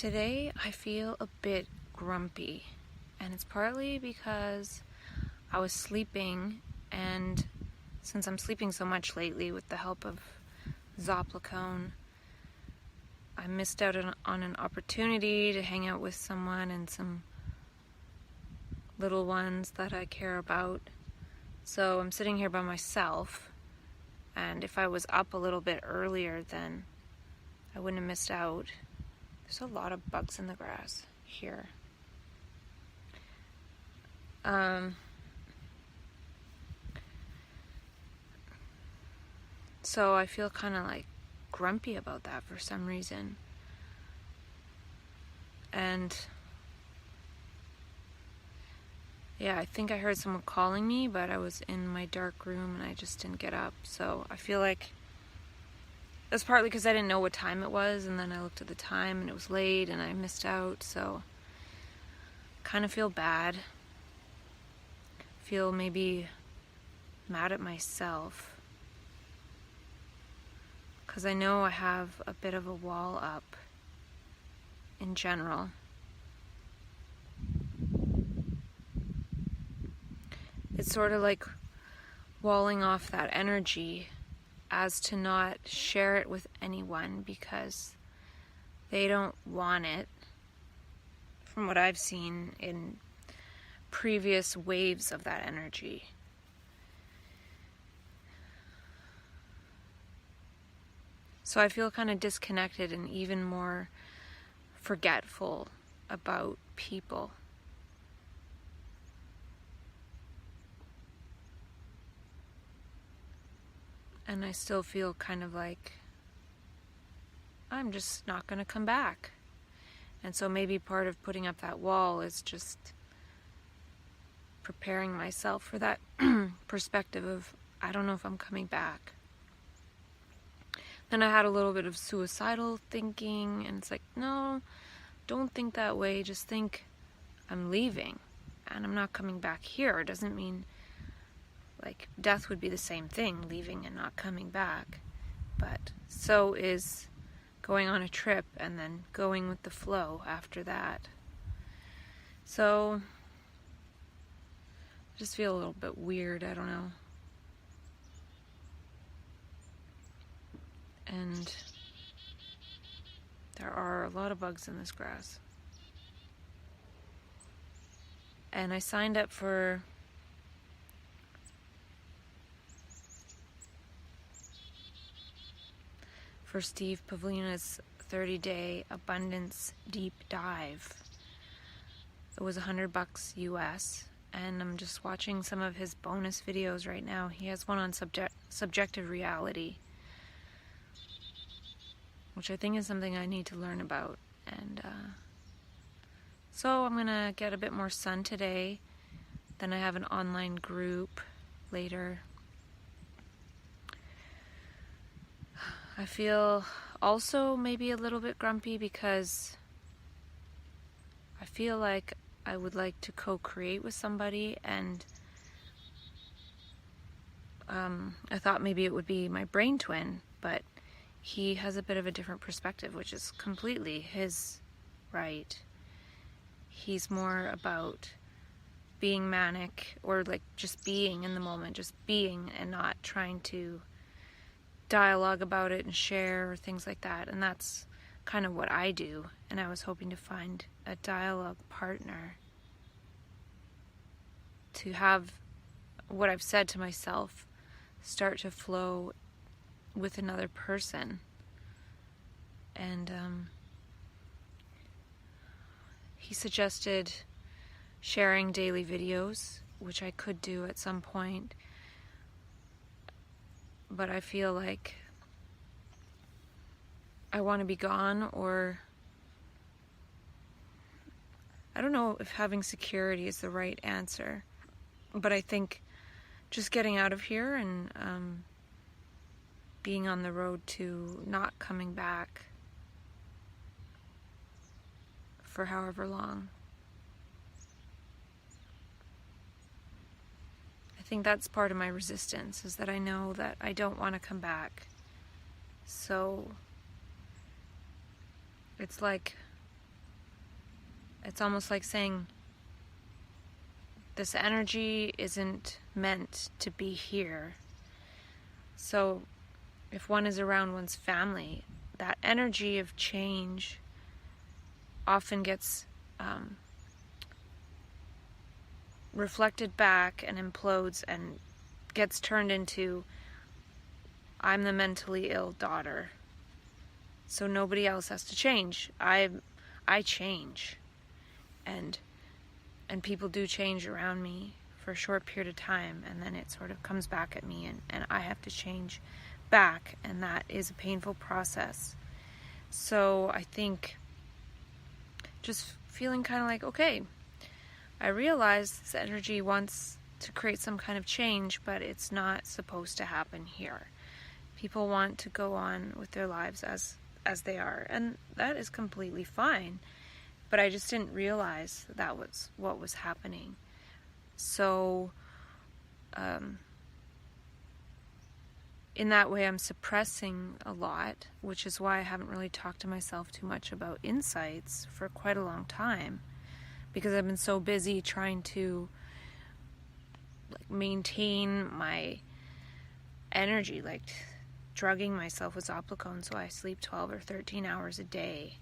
Today I feel a bit grumpy, and it's partly because I was sleeping, and since I'm sleeping so much lately with the help of Zoplicone, I missed out on an opportunity to hang out with someone and some little ones that I care about. So I'm sitting here by myself, and if I was up a little bit earlier, then I wouldn't have missed out. There's a lot of bugs in the grass here. So I feel kind of like grumpy about that for some reason. And yeah, I think I heard someone calling me, but I was in my dark room and I just didn't get up. So I feel like that's partly because I didn't know what time it was, and then I looked at the time and it was late and I missed out. So kind of feel bad. Feel maybe mad at myself, because I know I have a bit of a wall up in general. It's sort of like walling off that energy as to not share it with anyone because they don't want it, from what I've seen in previous waves of that energy. So I feel kind of disconnected and even more forgetful about people. And I still feel kind of like I'm just not going to come back. And so maybe part of putting up that wall is just preparing myself for that perspective of, I don't know if I'm coming back. Then I had a little bit of suicidal thinking, and it's like, no, don't think that way. Just think I'm leaving and I'm not coming back here. It doesn't mean, like, death would be the same thing, leaving and not coming back. But so is going on a trip and then going with the flow after that. So I just feel a little bit weird, I don't know. And there are a lot of bugs in this grass. And I signed up for Steve Pavilion's 30-day abundance deep dive. It was $100 US, and I'm just watching some of his bonus videos right now. He has one on subjective reality, which I think is something I need to learn about. And so I'm gonna get a bit more sun today. Then I have an online group later. I feel also maybe a little bit grumpy because I feel like I would like to co-create with somebody, and I thought maybe it would be my brain twin, but he has a bit of a different perspective, which is completely his right. He's more about being manic, or like just being in the moment, just being and not trying to dialogue about it and share or things like that. And that's kind of what I do, and I was hoping to find a dialogue partner to have what I've said to myself start to flow with another person. And he suggested sharing daily videos, which I could do at some point, but I feel like I want to be gone, or I don't know if having security is the right answer, but I think just getting out of here and being on the road to not coming back for however long. I think that's part of my resistance, is that I know that I don't want to come back. So it's like it's almost like saying this energy isn't meant to be here. So if one is around one's family, that energy of change often gets reflected back and implodes and gets turned into, I'm the mentally ill daughter, so nobody else has to change. I change, and people do change around me for a short period of time, and then it sort of comes back at me, and I have to change back, and that is a painful process. So I think just feeling kind of like, okay, I realize this energy wants to create some kind of change, but it's not supposed to happen here. People want to go on with their lives as they are, and that is completely fine. But I just didn't realize that was what was happening. So, in that way, I'm suppressing a lot, which is why I haven't really talked to myself too much about insights for quite a long time, because I've been so busy trying to maintain my energy, drugging myself with Zopicone so I sleep 12 or 13 hours a day,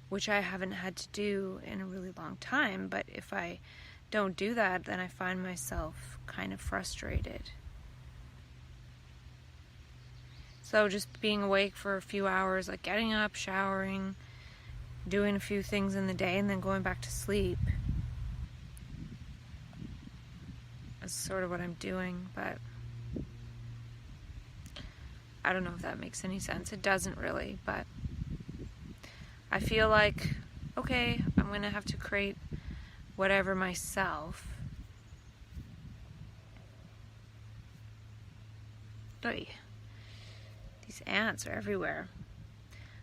which I haven't had to do in a really long time. But if I don't do that, then I find myself kind of frustrated. So just being awake for a few hours, getting up, showering, doing a few things in the day, and then going back to sleep is sort of what I'm doing. But I don't know if that makes any sense. It doesn't really, but I feel like, okay, I'm going to have to create whatever myself. Oy. These ants are everywhere.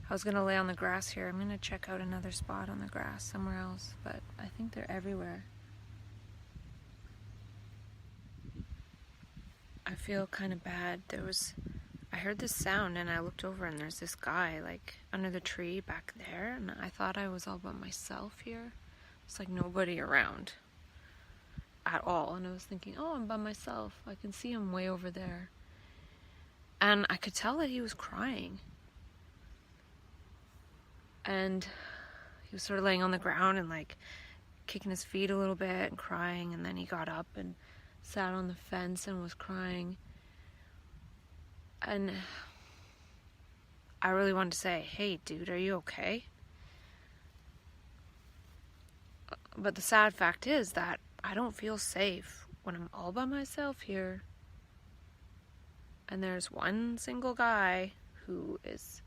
I was going to lay on the grass here. I'm going to check out another spot on the grass somewhere else, but I think they're everywhere. I feel kind of bad. I heard this sound and I looked over and there's this guy under the tree back there, and I thought I was all by myself here. It's nobody around at all, and I was thinking, oh, I'm by myself. I can see him way over there. And I could tell that he was crying. And he was sort of laying on the ground and kicking his feet a little bit and crying, and then he got up and sat on the fence and was crying. And I really wanted to say, hey dude, are you okay? But the sad fact is that I don't feel safe when I'm all by myself here, and there's one single guy who is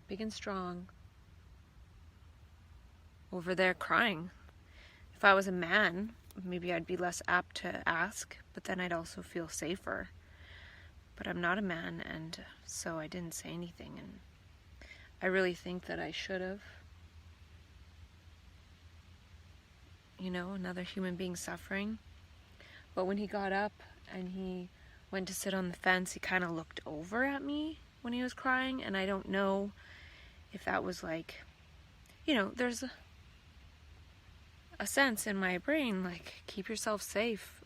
big and strong over there crying. If I was a man, maybe I'd be less apt to ask, but then I'd also feel safer. But I'm not a man, and so I didn't say anything, and I really think that I should have. Another human being suffering. But when he got up and he went to sit on the fence, he kind of looked over at me when he was crying, and I don't know if that was there's a sense in my brain, keep yourself safe.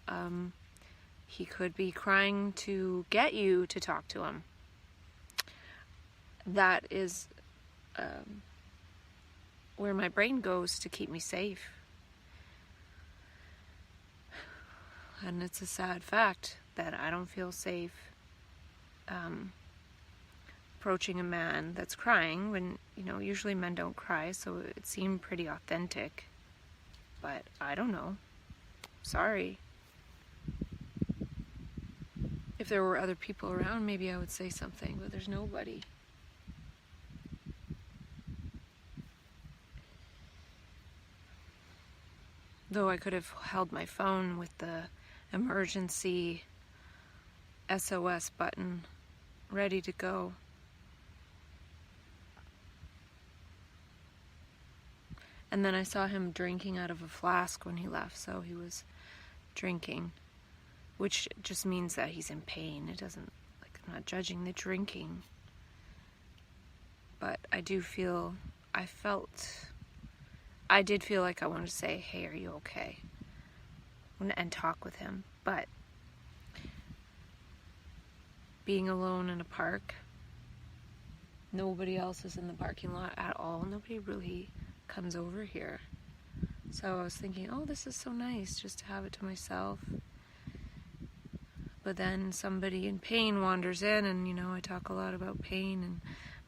He could be crying to get you to talk to him. That is where my brain goes to keep me safe. And it's a sad fact that I don't feel safe approaching a man that's crying when, usually men don't cry, so it seemed pretty authentic. But I don't know. Sorry. If there were other people around, maybe I would say something, but there's nobody. Though I could have held my phone with the emergency SOS button ready to go. And then I saw him drinking out of a flask when he left, so he was drinking, which just means that he's in pain. It doesn't, I'm not judging the drinking, but I felt I did feel like I wanted to say, hey, are you okay? And talk with him. But being alone in a park, nobody else is in the parking lot at all. Nobody really comes over here. So I was thinking, oh, this is so nice just to have it to myself. But then somebody in pain wanders in, and I talk a lot about pain and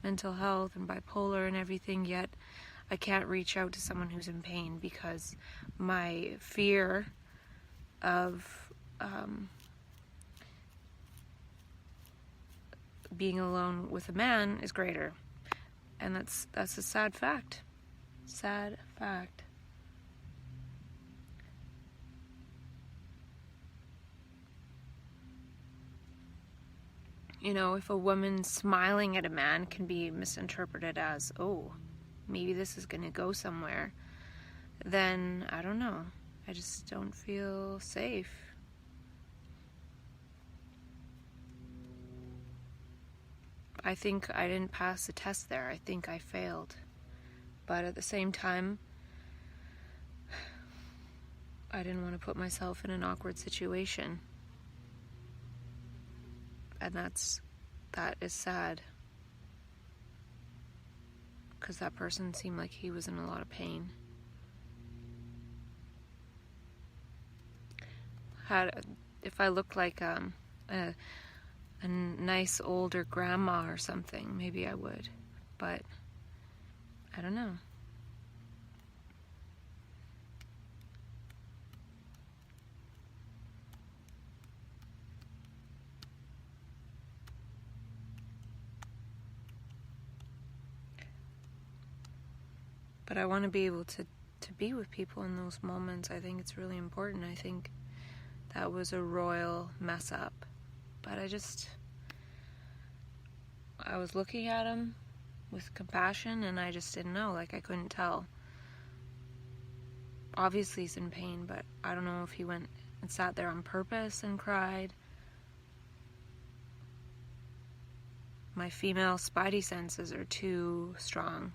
mental health and bipolar and everything, yet I can't reach out to someone who's in pain because my fear of being alone with a man is greater. And that's a sad fact. Sad fact. If a woman smiling at a man can be misinterpreted as, oh, maybe this is going to go somewhere, then I don't know. I just don't feel safe. I think I didn't pass the test there. I think I failed. But at the same time, I didn't want to put myself in an awkward situation. And that is sad. Because that person seemed like he was in a lot of pain. If I looked like a nice older grandma or something, maybe I would. But I don't know. But I want to be able to be with people in those moments. I think it's really important. I think that was a royal mess up. But I was looking at him with compassion, and I just didn't know. Like, I couldn't tell. Obviously he's in pain, but I don't know if he went and sat there on purpose and cried. My female spidey senses are too strong.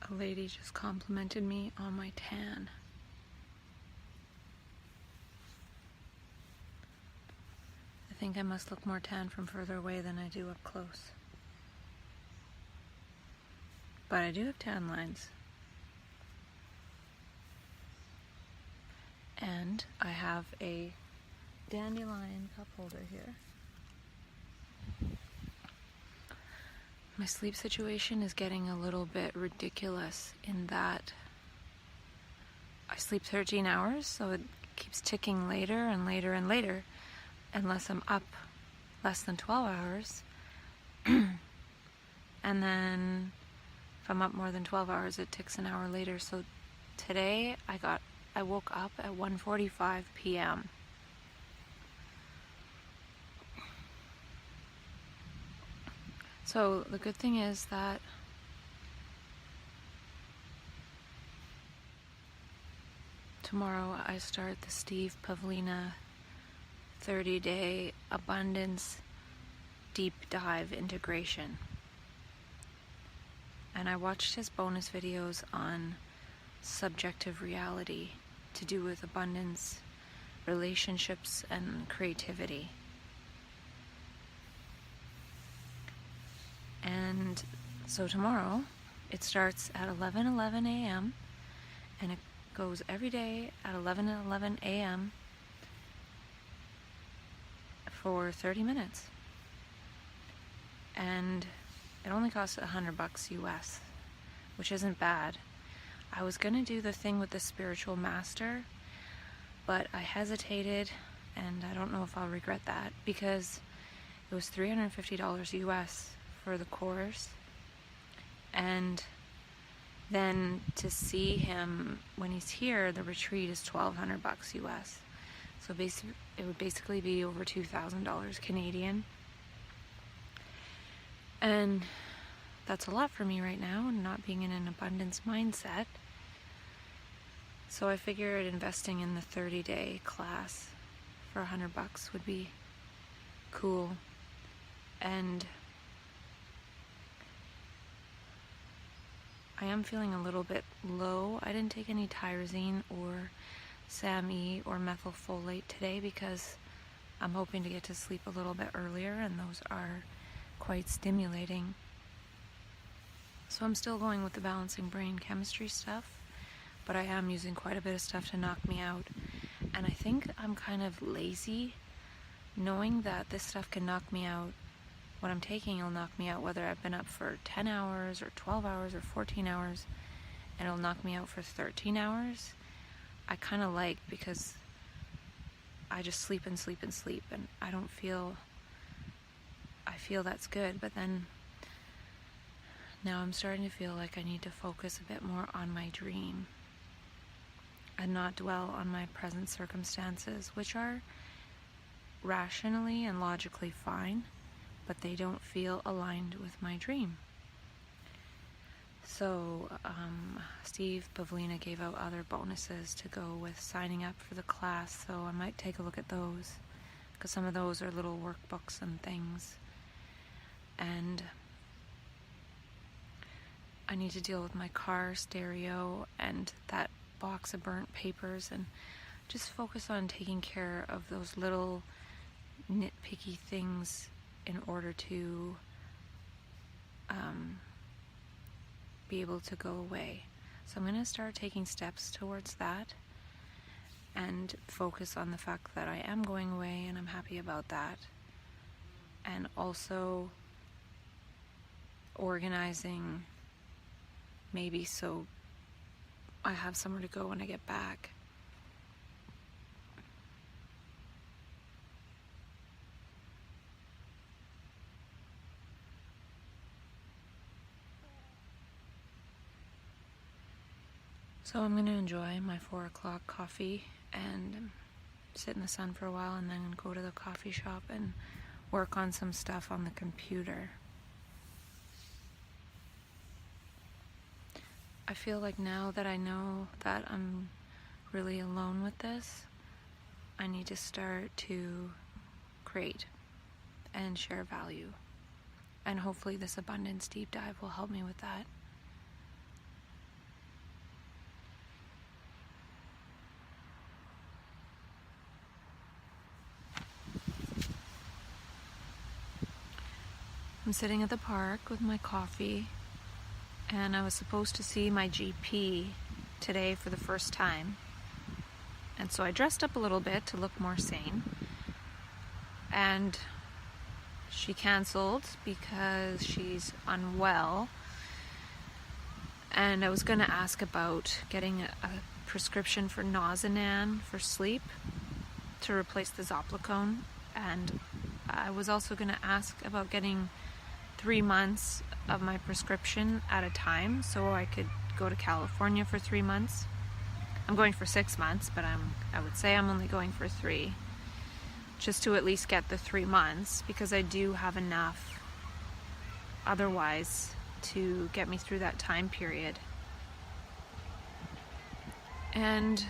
A lady just complimented me on my tan. I think I must look more tan from further away than I do up close. But I do have tan lines. And I have a dandelion cup holder here. My sleep situation is getting a little bit ridiculous in that I sleep 13 hours, so it keeps ticking later and later and later, unless I'm up less than 12 hours. And then if I'm up more than 12 hours, it ticks an hour later. So today I woke up at 1:45 p.m. So the good thing is that tomorrow I start the Steve Pavlina 30-day abundance deep dive integration. And I watched his bonus videos on subjective reality to do with abundance, relationships, and creativity. And so tomorrow, it starts at 11:11 a.m. and it goes every day at 11:11 a.m. for 30 minutes. and it only cost $100 US, which isn't bad. I was gonna do the thing with the spiritual master, but I hesitated, and I don't know if I'll regret that, because it was $350 US for the course, and then to see him when he's here, the retreat is $1,200 US. So it would basically be over $2,000 Canadian. And that's a lot for me right now, and not being in an abundance mindset. So I figured investing in the 30-day class for $100 would be cool. And I am feeling a little bit low. I didn't take any tyrosine or SAMe or methylfolate today because I'm hoping to get to sleep a little bit earlier, and those are quite stimulating. So I'm still going with the balancing brain chemistry stuff, but I am using quite a bit of stuff to knock me out. And I think I'm kind of lazy, knowing that this stuff can knock me out. What I'm taking will knock me out whether I've been up for 10 hours or 12 hours or 14 hours, and it'll knock me out for 13 hours. I kind of like, because I just sleep and sleep and sleep, and I feel that's good. But then now I'm starting to feel like I need to focus a bit more on my dream and not dwell on my present circumstances, which are rationally and logically fine, but they don't feel aligned with my dream. So Steve Pavilion gave out other bonuses to go with signing up for the class, so I might take a look at those, because some of those are little workbooks and things. And I need to deal with my car stereo and that box of burnt papers, and just focus on taking care of those little nitpicky things in order to be able to go away. So I'm going to start taking steps towards that and focus on the fact that I am going away, and I'm happy about that. And also organizing, maybe so I have somewhere to go when I get back. So I'm going to enjoy my 4 o'clock coffee and sit in the sun for a while, and then go to the coffee shop and work on some stuff on the computer. I feel like now that I know that I'm really alone with this, I need to start to create and share value. And hopefully this abundance deep dive will help me with that. I'm sitting at the park with my coffee, and I was supposed to see my GP today for the first time. And so I dressed up a little bit to look more sane. And she canceled because she's unwell. And I was going to ask about getting a prescription for Nazanan for sleep to replace the Zopiclone. And I was also going to ask about getting 3 months of my prescription at a time, so I could go to California for 3 months. I'm going for 6 months, but I would say I'm only going for 3, just to at least get the 3 months, because I do have enough otherwise to get me through that time period. And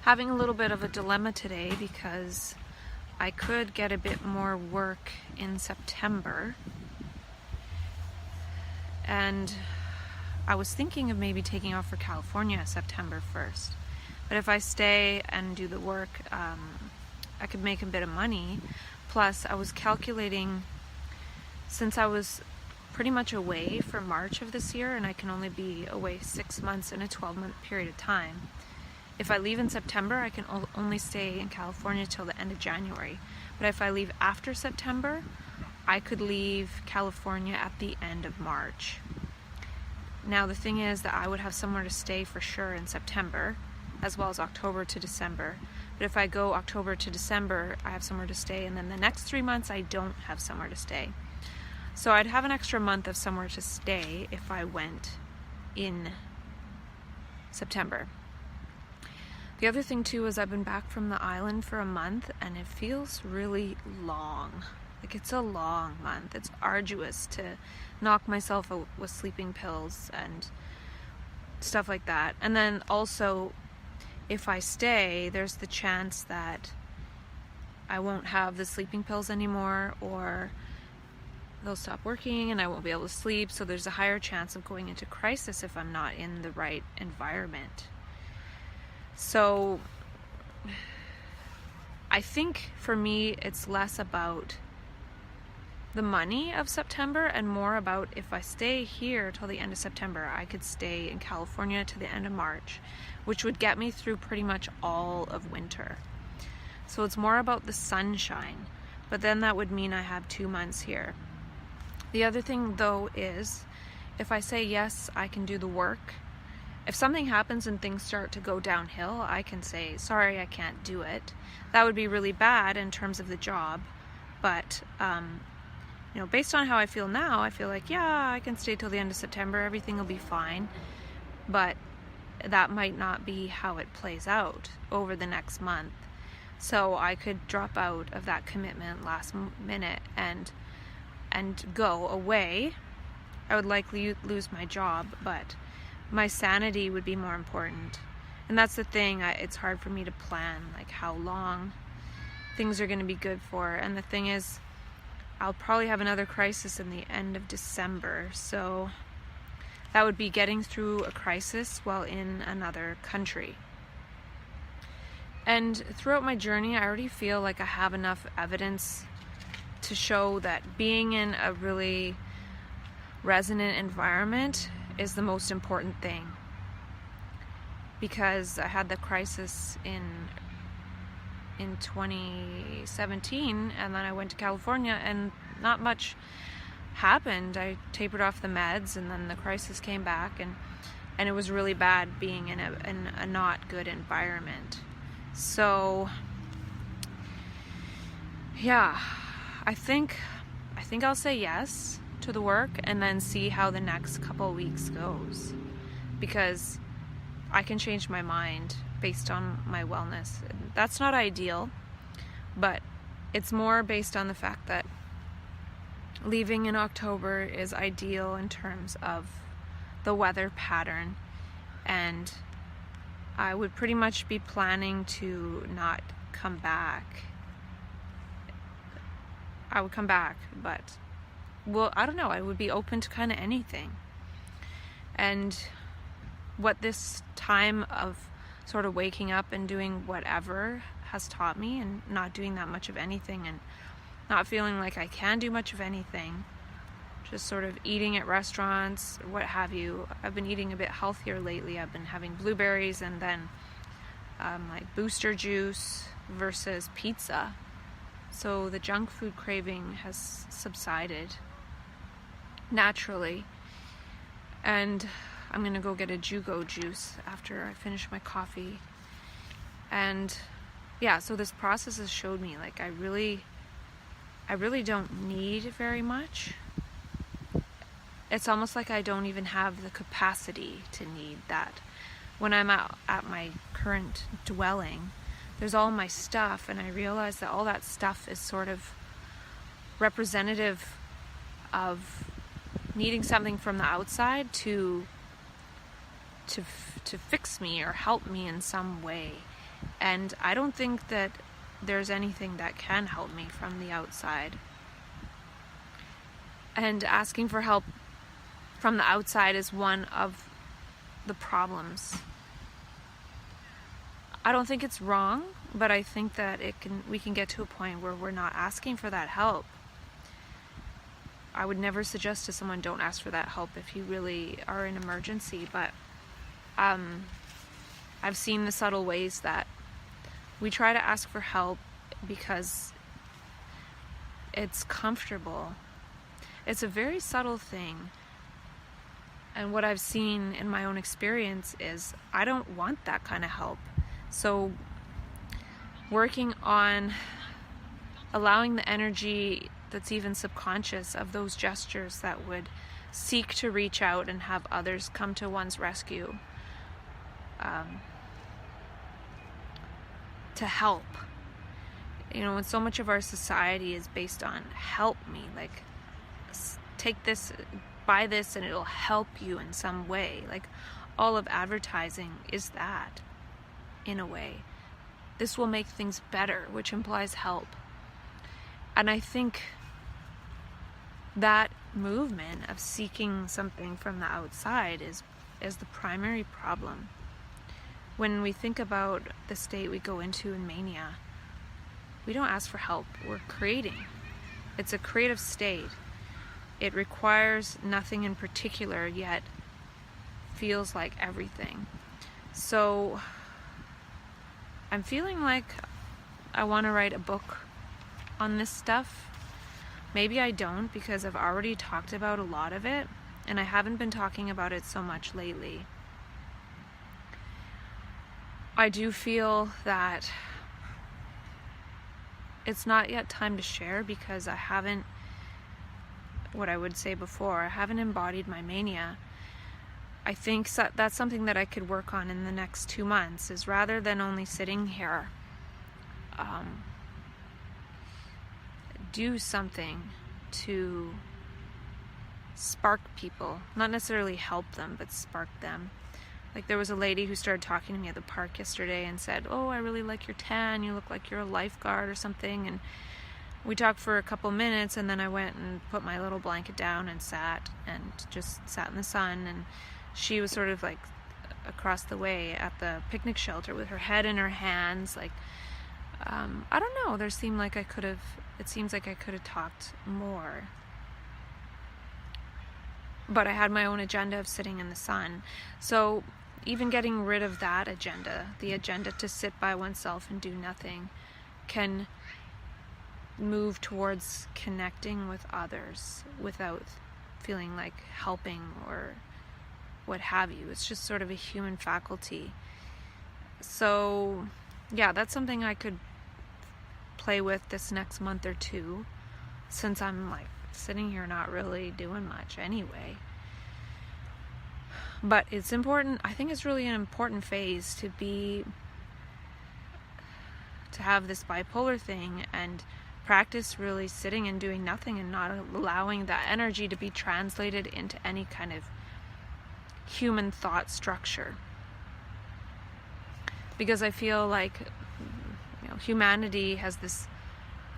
having a little bit of a dilemma today, because I could get a bit more work in September. And I was thinking of maybe taking off for California September 1st. But if I stay and do the work, I could make a bit of money. Plus, I was calculating, since I was pretty much away for March of this year, and I can only be away 6 months in a 12-month period of time. If I leave in September, I can only stay in California till the end of January. But if I leave after September, I could leave California at the end of March. Now the thing is that I would have somewhere to stay for sure in September, as well as October to December. But if I go October to December, I have somewhere to stay, and then the next 3 months I don't have somewhere to stay. So I'd have an extra month of somewhere to stay if I went in September. The other thing too is I've been back from the island for a month, and it feels really long. Like, it's a long month. It's arduous to knock myself out with sleeping pills and stuff like that. And then also, if I stay, there's the chance that I won't have the sleeping pills anymore, or they'll stop working and I won't be able to sleep. So there's a higher chance of going into crisis if I'm not in the right environment. So I think for me, it's less about the money of September and more about, if I stay here till the end of September, I could stay in California to the end of March, which would get me through pretty much all of winter. So it's more about the sunshine, but then that would mean I have 2 months here. The other thing though is, if I say yes, I can do the work. If something happens and things start to go downhill, I can say, sorry, I can't do it. That would be really bad in terms of the job, but based on how I feel now, I feel like, yeah, I can stay till the end of September, everything will be fine. But that might not be how it plays out over the next month. So I could drop out of that commitment last minute and go away. I would likely lose my job, but my sanity would be more important. And that's the thing, it's hard for me to plan like how long things are going to be good for. And the thing is, I'll probably have another crisis in the end of December. So that would be getting through a crisis while in another country. And throughout my journey, I already feel like I have enough evidence to show that being in a really resonant environment is the most important thing. Because I had the crisis in 2017, and then I went to California and not much happened. I tapered off the meds, and then the crisis came back, and it was really bad being in a not good environment. So yeah, I think I'll say yes to the work and then see how the next couple of weeks goes, because I can change my mind based on my wellness. That's not ideal, but it's more based on the fact that leaving in October is ideal in terms of the weather pattern, and I would pretty much be planning to not come back. I would come back, but I don't know, I would be open to kind of anything. And what this time of sort of waking up and doing whatever has taught me, and not doing that much of anything and not feeling like I can do much of anything, just sort of eating at restaurants, what have you. I've been eating a bit healthier lately. I've been having blueberries and then like booster juice versus pizza. So the junk food craving has subsided naturally. And I'm going to go get a Jugo juice after I finish my coffee. And yeah, so this process has showed me like I really don't need very much. It's almost like I don't even have the capacity to need that. When I'm at my current dwelling, there's all my stuff, and I realize that all that stuff is sort of representative of needing something from the outside to fix me or help me in some way. And I don't think that there's anything that can help me from the outside. And asking for help from the outside is one of the problems. I don't think it's wrong, but I think that we can get to a point where we're not asking for that help. I would never suggest to someone, don't ask for that help if you really are in emergency, but I've seen the subtle ways that we try to ask for help because it's comfortable. It's a very subtle thing. And what I've seen in my own experience is I don't want that kind of help. So working on allowing the energy that's even subconscious of those gestures that would seek to reach out and have others come to one's rescue, to help. And so much of our society is based on help me, like take this, buy this and it'll help you in some way. Like all of advertising is that, in a way. This will make things better, which implies help. And I think that movement of seeking something from the outside is the primary problem. When we think about the state we go into in mania, we don't ask for help, we're creating. It's a creative state. It requires nothing in particular, yet feels like everything. So I'm feeling like I want to write a book on this stuff. Maybe I don't, because I've already talked about a lot of it, and I haven't been talking about it so much lately. I do feel that it's not yet time to share, because I haven't, what I would say before, I haven't embodied my mania. I think that's something that I could work on in the next 2 months, is rather than only sitting here, do something to spark people, not necessarily help them, but spark them. Like there was a lady who started talking to me at the park yesterday and said, "Oh, I really like your tan, you look like you're a lifeguard or something." And we talked for a couple minutes, and then I went and put my little blanket down and just sat in the sun. And she was sort of like across the way at the picnic shelter with her head in her hands, like I don't know, it seems like I could have talked more. But I had my own agenda of sitting in the sun. So even getting rid of that agenda, the agenda to sit by oneself and do nothing, can move towards connecting with others without feeling like helping or what have you. It's just sort of a human faculty. So yeah, that's something I could play with this next month or two, since I'm like sitting here not really doing much anyway. But it's important, I think it's really an important phase to have this bipolar thing and practice really sitting and doing nothing and not allowing that energy to be translated into any kind of human thought structure. Because I feel like humanity has this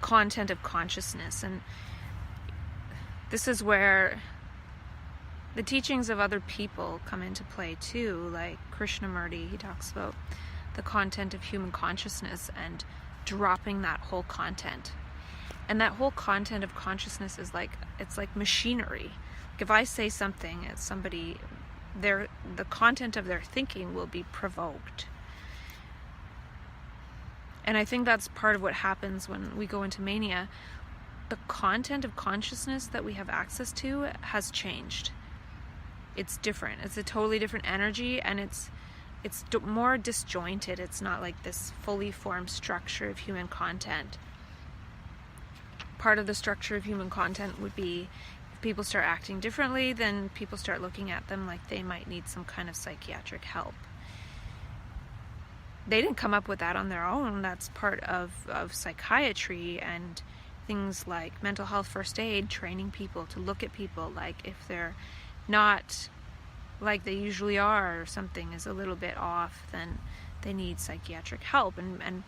content of consciousness, and this is where the teachings of other people come into play too. Like Krishnamurti, he talks about the content of human consciousness and dropping that whole content. And that whole content of consciousness is it's like machinery. Like if I say something at somebody, the content of their thinking will be provoked. And I think that's part of what happens when we go into mania. The content of consciousness that we have access to has changed. It's different. It's a totally different energy, and it's more disjointed. It's not like this fully formed structure of human content. Part of the structure of human content would be if people start acting differently, then people start looking at them like they might need some kind of psychiatric help. They didn't come up with that on their own. That's part of psychiatry and things like mental health first aid, training people to look at people like if they're not like they usually are, or something is a little bit off, then they need psychiatric help, and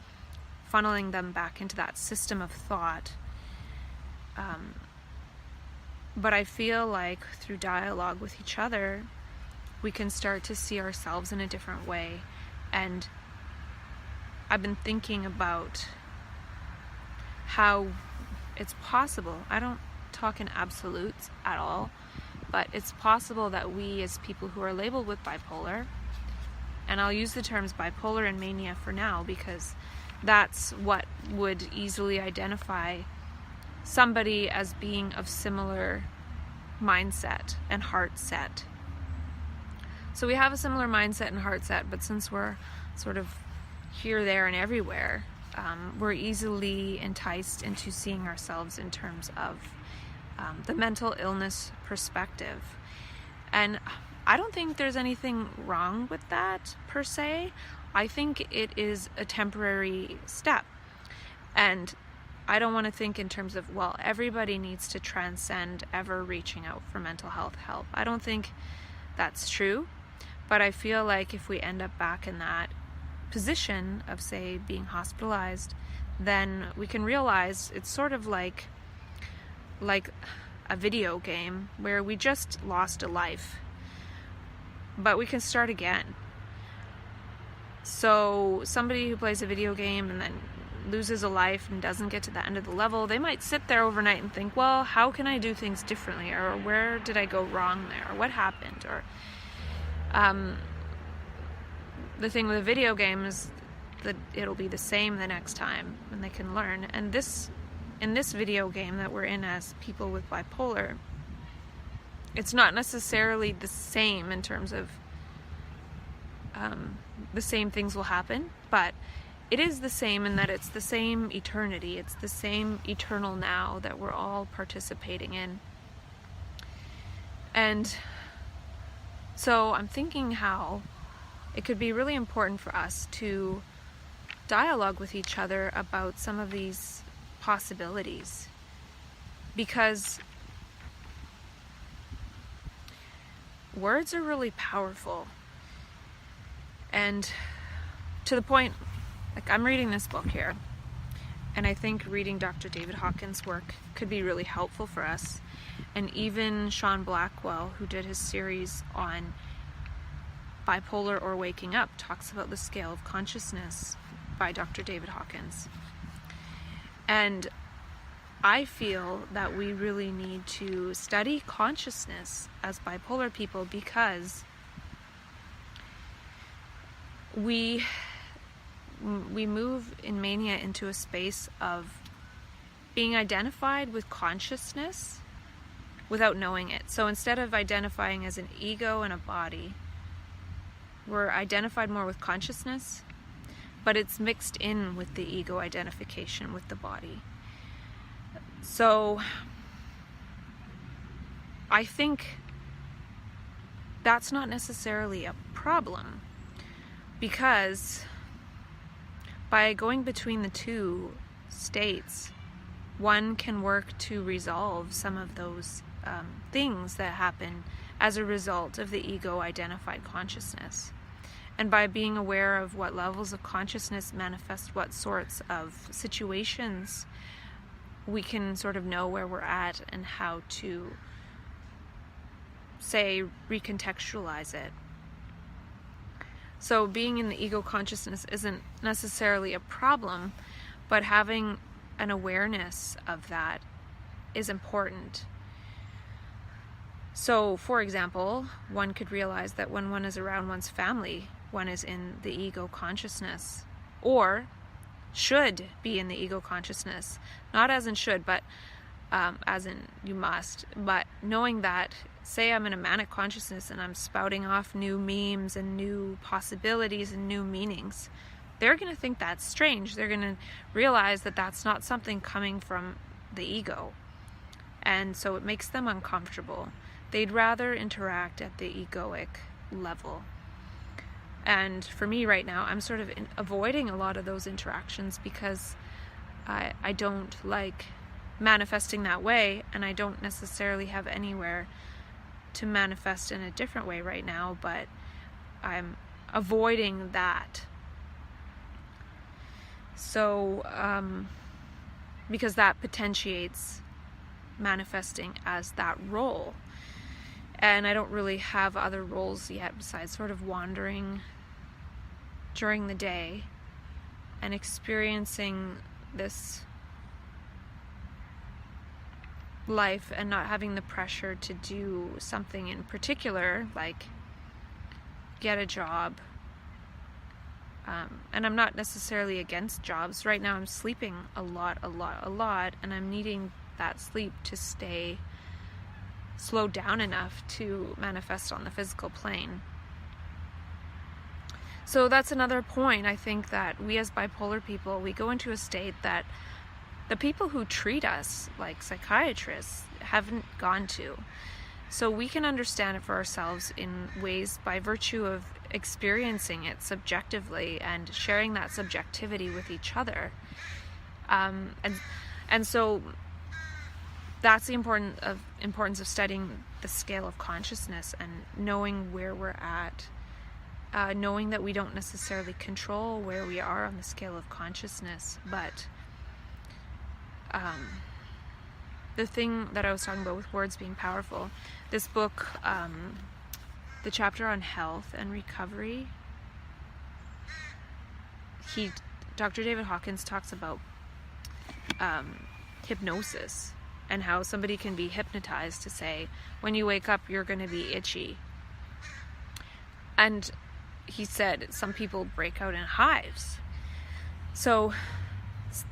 funneling them back into that system of thought. But I feel like through dialogue with each other, we can start to see ourselves in a different way. And I've been thinking about how it's possible. I don't talk in absolutes at all, but it's possible that we as people who are labeled with bipolar, and I'll use the terms bipolar and mania for now because that's what would easily identify somebody as being of similar mindset and heart set. So we have a similar mindset and heart set, but since we're sort of here, there, and everywhere, we're easily enticed into seeing ourselves in terms of the mental illness perspective. And I don't think there's anything wrong with that per se. I think it is a temporary step. And I don't want to think in terms of, well, everybody needs to transcend ever reaching out for mental health help. I don't think that's true. But I feel like if we end up back in that position of, say, being hospitalized, then we can realize it's sort of like a video game where we just lost a life, but we can start again. So somebody who plays a video game and then loses a life and doesn't get to the end of the level, they might sit there overnight and think, well, how can I do things differently? Or where did I go wrong there? Or what happened? Or the thing with a video game is that it'll be the same the next time, and they can learn. And in this video game that we're in as people with bipolar, it's not necessarily the same in terms of the same things will happen, but it is the same in that it's the same eternity. It's the same eternal now that we're all participating in. And so I'm thinking how it could be really important for us to dialogue with each other about some of these possibilities, because words are really powerful. And to the point, like, I'm reading this book here, and I think reading Dr. David Hawkins' work could be really helpful for us. And even Sean Blackwell, who did his series on bipolar or waking up, talks about the scale of consciousness by Dr. David Hawkins. And I feel that we really need to study consciousness as bipolar people, because we move in mania into a space of being identified with consciousness without knowing it. So instead of identifying as an ego and a body, we're identified more with consciousness, but it's mixed in with the ego identification with the body. So I think that's not necessarily a problem, because by going between the two states, one can work to resolve some of those things that happen as a result of the ego-identified consciousness. And by being aware of what levels of consciousness manifest what sorts of situations, we can sort of know where we're at and how to, say, recontextualize it. So being in the ego consciousness isn't necessarily a problem, but having an awareness of that is important. So, for example, one could realize that when one is around one's family, one is in the ego consciousness, or should be in the ego consciousness. Not as in should, but as in you must. But knowing that, say I'm in a manic consciousness and I'm spouting off new memes and new possibilities and new meanings, they're going to think that's strange. They're going to realize that that's not something coming from the ego. And so it makes them uncomfortable. They'd rather interact at the egoic level. And for me right now, I'm sort of avoiding a lot of those interactions because I don't like manifesting that way, and I don't necessarily have anywhere to manifest in a different way right now, but I'm avoiding that. So, because that potentiates manifesting as that role. And I don't really have other roles yet besides sort of wandering during the day and experiencing this life and not having the pressure to do something in particular, like get a job. And I'm not necessarily against jobs. Right now I'm sleeping a lot, and I'm needing that sleep to stay slowed down enough to manifest on the physical plane. So that's another point. I think that we as bipolar people, we go into a state that the people who treat us like psychiatrists haven't gone to. So we can understand it for ourselves in ways by virtue of experiencing it subjectively and sharing that subjectivity with each other. And so that's the importance of studying the scale of consciousness and knowing where we're at. Knowing that we don't necessarily control where we are on the scale of consciousness, but the thing that I was talking about with words being powerful, this book, the chapter on health and recovery, Dr. David Hawkins talks about hypnosis and how somebody can be hypnotized to say, when you wake up, you're going to be itchy. And he said some people break out in hives. So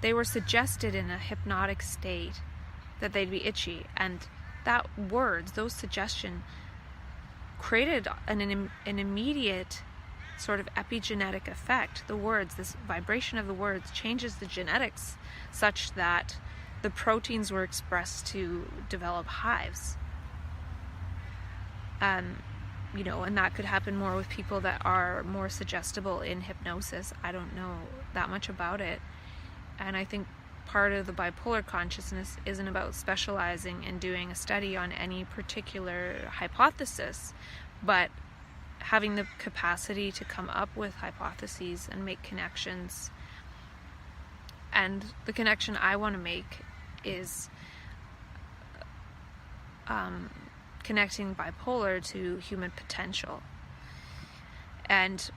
they were suggested in a hypnotic state that they'd be itchy, and that words, those suggestions, created an immediate sort of epigenetic effect. The words, this vibration of the words changes the genetics such that the proteins were expressed to develop hives. And that could happen more with people that are more suggestible in hypnosis. I don't know that much about it. And I think part of the bipolar consciousness isn't about specializing and doing a study on any particular hypothesis, but having the capacity to come up with hypotheses and make connections. And the connection I want to make is connecting bipolar to human potential, and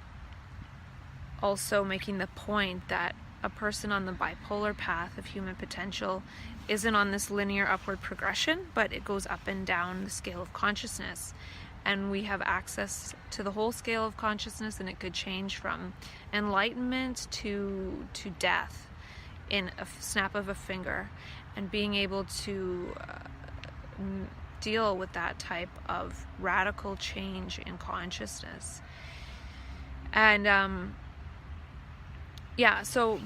also making the point that a person on the bipolar path of human potential isn't on this linear upward progression, but it goes up and down the scale of consciousness, and we have access to the whole scale of consciousness, and it could change from enlightenment to death in a snap of a finger, and being able to deal with that type of radical change in consciousness. And so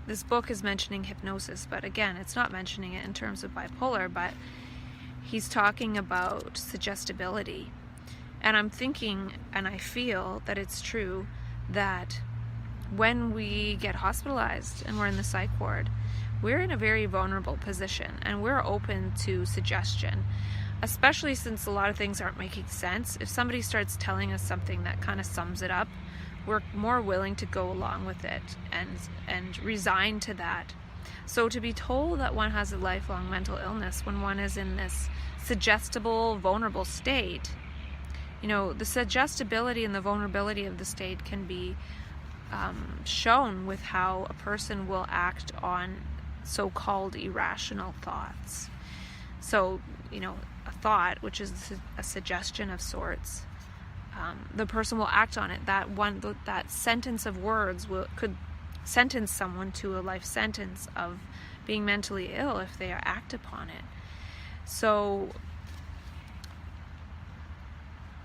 this book is mentioning hypnosis, but again, it's not mentioning it in terms of bipolar, but he's talking about suggestibility. And I'm thinking, and I feel that it's true, that when we get hospitalized and we're in the psych ward, we're in a very vulnerable position, and we're open to suggestion, especially since a lot of things aren't making sense. If somebody starts telling us something that kind of sums it up, we're more willing to go along with it and resign to that. So to be told that one has a lifelong mental illness when one is in this suggestible, vulnerable state, the suggestibility and the vulnerability of the state can be shown with how a person will act on so-called irrational thoughts. So, a thought, which is a suggestion of sorts, the person will act on it. That sentence of words could sentence someone to a life sentence of being mentally ill if they act upon it. So,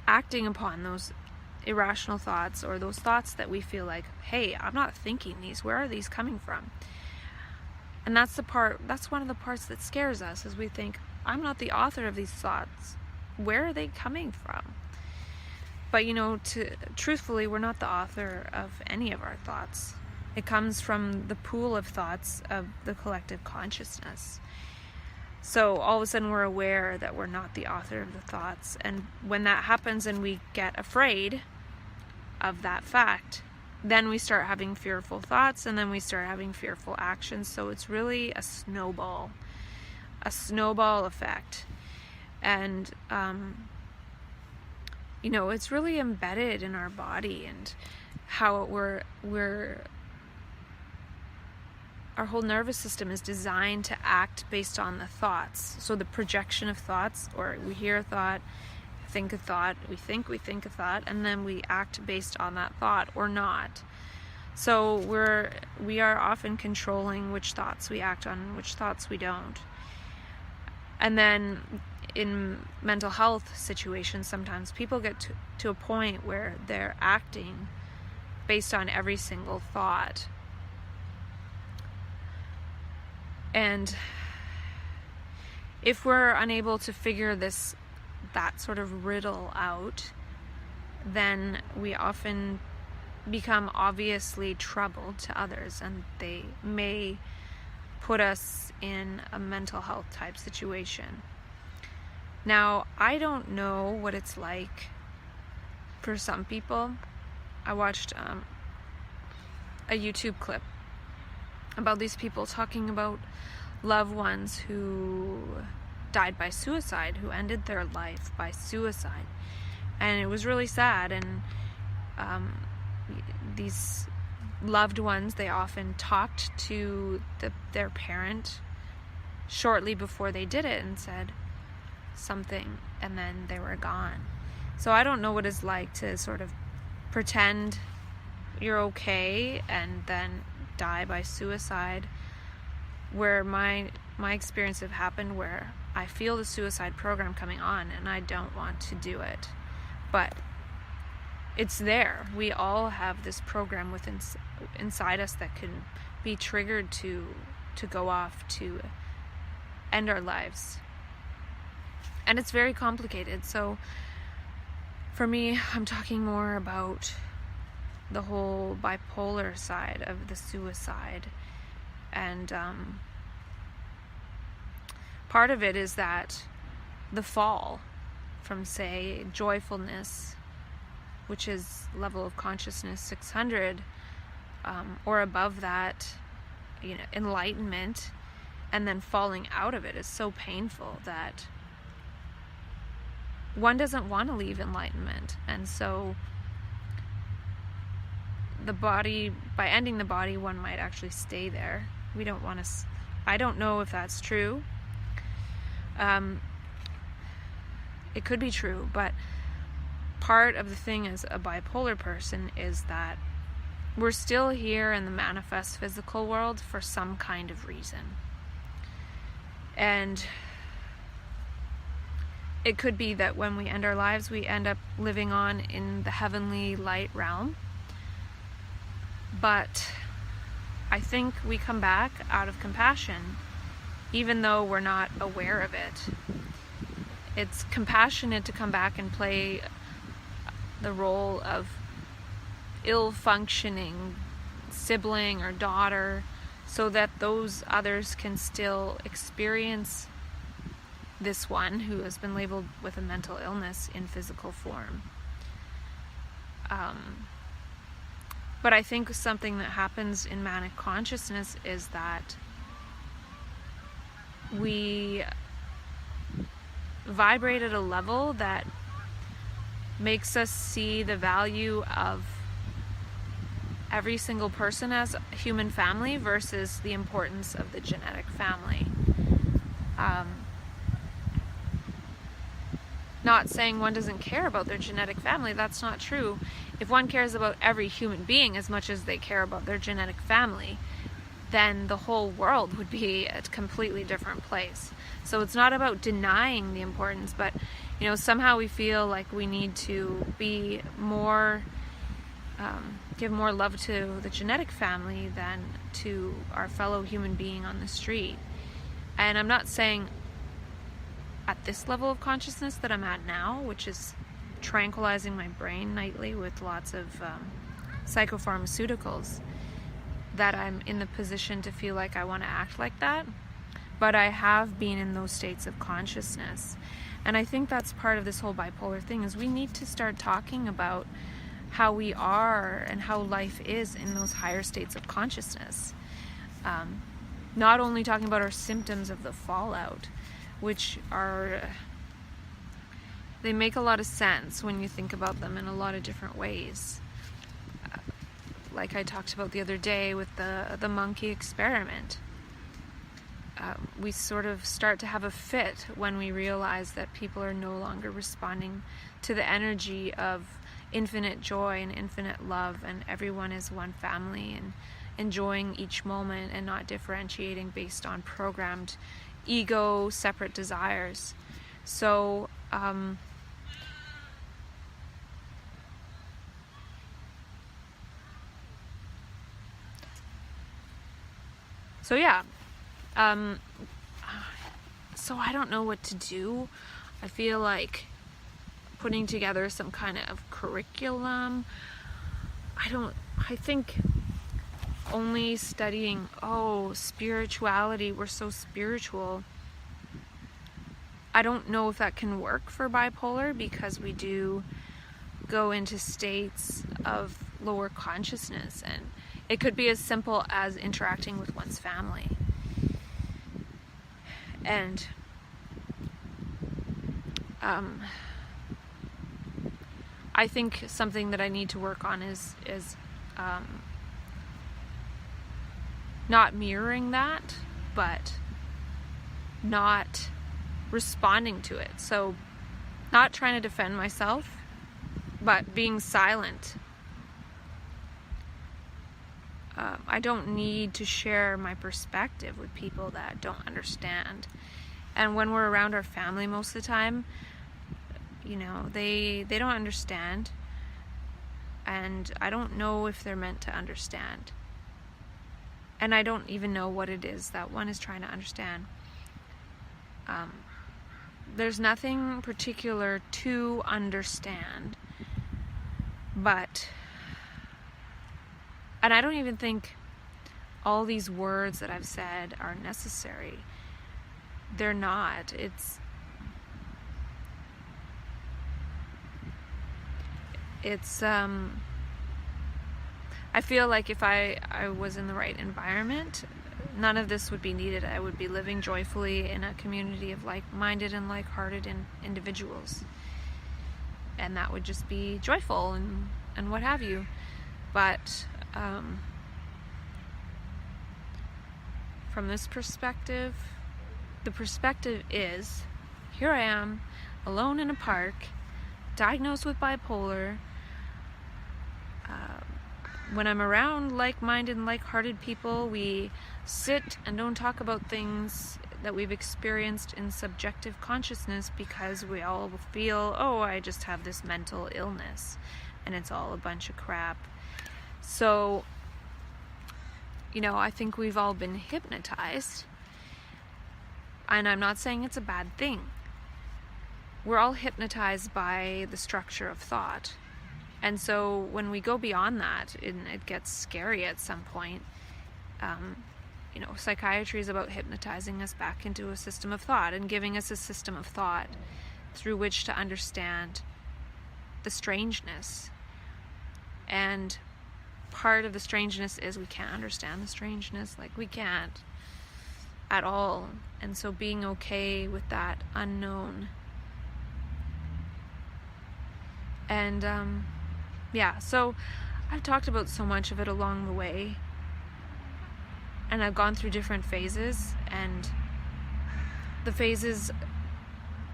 acting upon those irrational thoughts, or those thoughts that we feel like, hey, I'm not thinking these, where are these coming from? And that's one of the parts that scares us, is we think, I'm not the author of these thoughts. Where are they coming from? But truthfully, we're not the author of any of our thoughts. It comes from the pool of thoughts of the collective consciousness. So all of a sudden we're aware that we're not the author of the thoughts. And when that happens and we get afraid of that fact, then we start having fearful thoughts, and then we start having fearful actions. So it's really a snowball effect. And, it's really embedded in our body, and how our whole nervous system is designed to act based on the thoughts. So the projection of thoughts, or we hear a thought, think a thought, we think a thought, and then we act based on that thought or not. So we are often controlling which thoughts we act on and which thoughts we don't. And then in mental health situations, sometimes people get to a point where they're acting based on every single thought. And if we're unable to figure that sort of riddle out, then we often become obviously troubled to others, and they may put us in a mental health type situation. Now, I don't know what it's like for some people. I watched a YouTube clip about these people talking about loved ones who died by suicide, who ended their life by suicide. And it was really sad. And these loved ones, they often talked to their parent shortly before they did it and said something, and then they were gone. So I don't know what it's like to sort of pretend you're okay and then die by suicide, where my experience have happened where I feel the suicide program coming on and I don't want to do it, but it's there. We all have this program inside us that can be triggered to go off, to end our lives. And it's very complicated. So for me, I'm talking more about the whole bipolar side of the suicide. And part of it is that the fall from, say, joyfulness, which is level of consciousness 600, or above that, enlightenment, and then falling out of it is so painful that one doesn't want to leave enlightenment. And so the body, by ending the body, one might actually stay there. We don't want to, I don't know if that's true. It could be true, but part of the thing as a bipolar person is that we're still here in the manifest physical world for some kind of reason. And it could be that when we end our lives, we end up living on in the heavenly light realm. But I think we come back out of compassion, even though we're not aware of it. It's compassionate to come back and play the role of ill-functioning sibling or daughter, so that those others can still experience this one who has been labeled with a mental illness in physical form. But I think something that happens in manic consciousness is that we vibrate at a level that makes us see the value of every single person as a human family versus the importance of the genetic family. Not saying one doesn't care about their genetic family, that's not true. If one cares about every human being as much as they care about their genetic family, then the whole world would be a completely different place. So it's not about denying the importance, but somehow we feel like we need to be more, give more love to the genetic family than to our fellow human being on the street. And I'm not saying at this level of consciousness that I'm at now, which is tranquilizing my brain nightly with lots of psychopharmaceuticals, that I'm in the position to feel like I want to act like that. But I have been in those states of consciousness. And I think that's part of this whole bipolar thing, is we need to start talking about how we are and how life is in those higher states of consciousness. Not only talking about our symptoms of the fallout, which they make a lot of sense when you think about them in a lot of different ways. Like I talked about the other day with the monkey experiment. We sort of start to have a fit when we realize that people are no longer responding to the energy of infinite joy and infinite love, and everyone is one family, and enjoying each moment and not differentiating based on programmed ego separate desires. So yeah, so I don't know what to do. I feel like putting together some kind of curriculum. I think only studying, spirituality, we're so spiritual. I don't know if that can work for bipolar, because we do go into states of lower consciousness, and it could be as simple as interacting with one's family. And I think something that I need to work on is not mirroring that, but not responding to it. So not trying to defend myself, but being silent. I don't need to share my perspective with people that don't understand. And when we're around our family most of the time, they don't understand. And I don't know if they're meant to understand. And I don't even know what it is that one is trying to understand. There's nothing particular to understand, and I don't even think all these words that I've said are necessary. They're not. I feel like if I was in the right environment, none of this would be needed. I would be living joyfully in a community of like-minded and like-hearted individuals. And that would just be joyful and what have you. But from this perspective, the perspective is, here I am, alone in a park, diagnosed with bipolar. When I'm around like-minded and like-hearted people, we sit and don't talk about things that we've experienced in subjective consciousness, because we all feel, I just have this mental illness, and it's all a bunch of crap. So, I think we've all been hypnotized, and I'm not saying it's a bad thing. We're all hypnotized by the structure of thought. And so when we go beyond that, it gets scary at some point. Psychiatry is about hypnotizing us back into a system of thought and giving us a system of thought through which to understand the strangeness. And part of the strangeness is we can't understand the strangeness. We can't at all. And so being okay with that unknown. And so I've talked about so much of it along the way, and I've gone through different phases, and the phases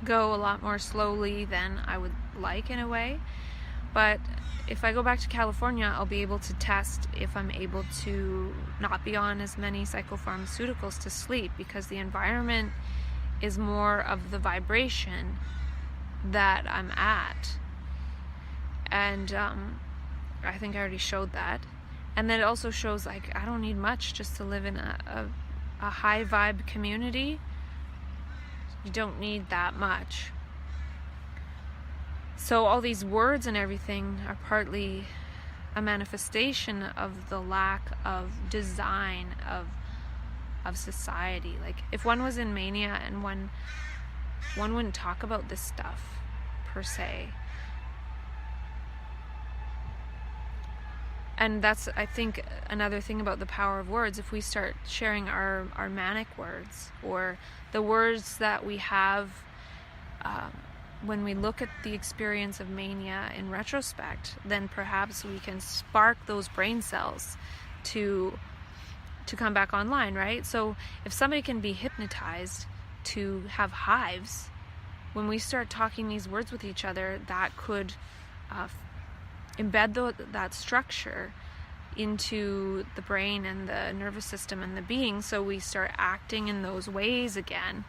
go a lot more slowly than I would like in a way. But if I go back to California, I'll be able to test if I'm able to not be on as many psychopharmaceuticals to sleep, because the environment is more of the vibration that I'm at. And I think I already showed that. And then it also shows I don't need much just to live in a high vibe community. You don't need that much. So all these words and everything are partly a manifestation of the lack of design of society. If one was in mania and one wouldn't talk about this stuff per se. And that's, I think, another thing about the power of words. If we start sharing our manic words, or the words that we have when we look at the experience of mania in retrospect, then perhaps we can spark those brain cells to come back online, right? So if somebody can be hypnotized to have hives, when we start talking these words with each other, that could embed that structure into the brain and the nervous system and the being, so we start acting in those ways again.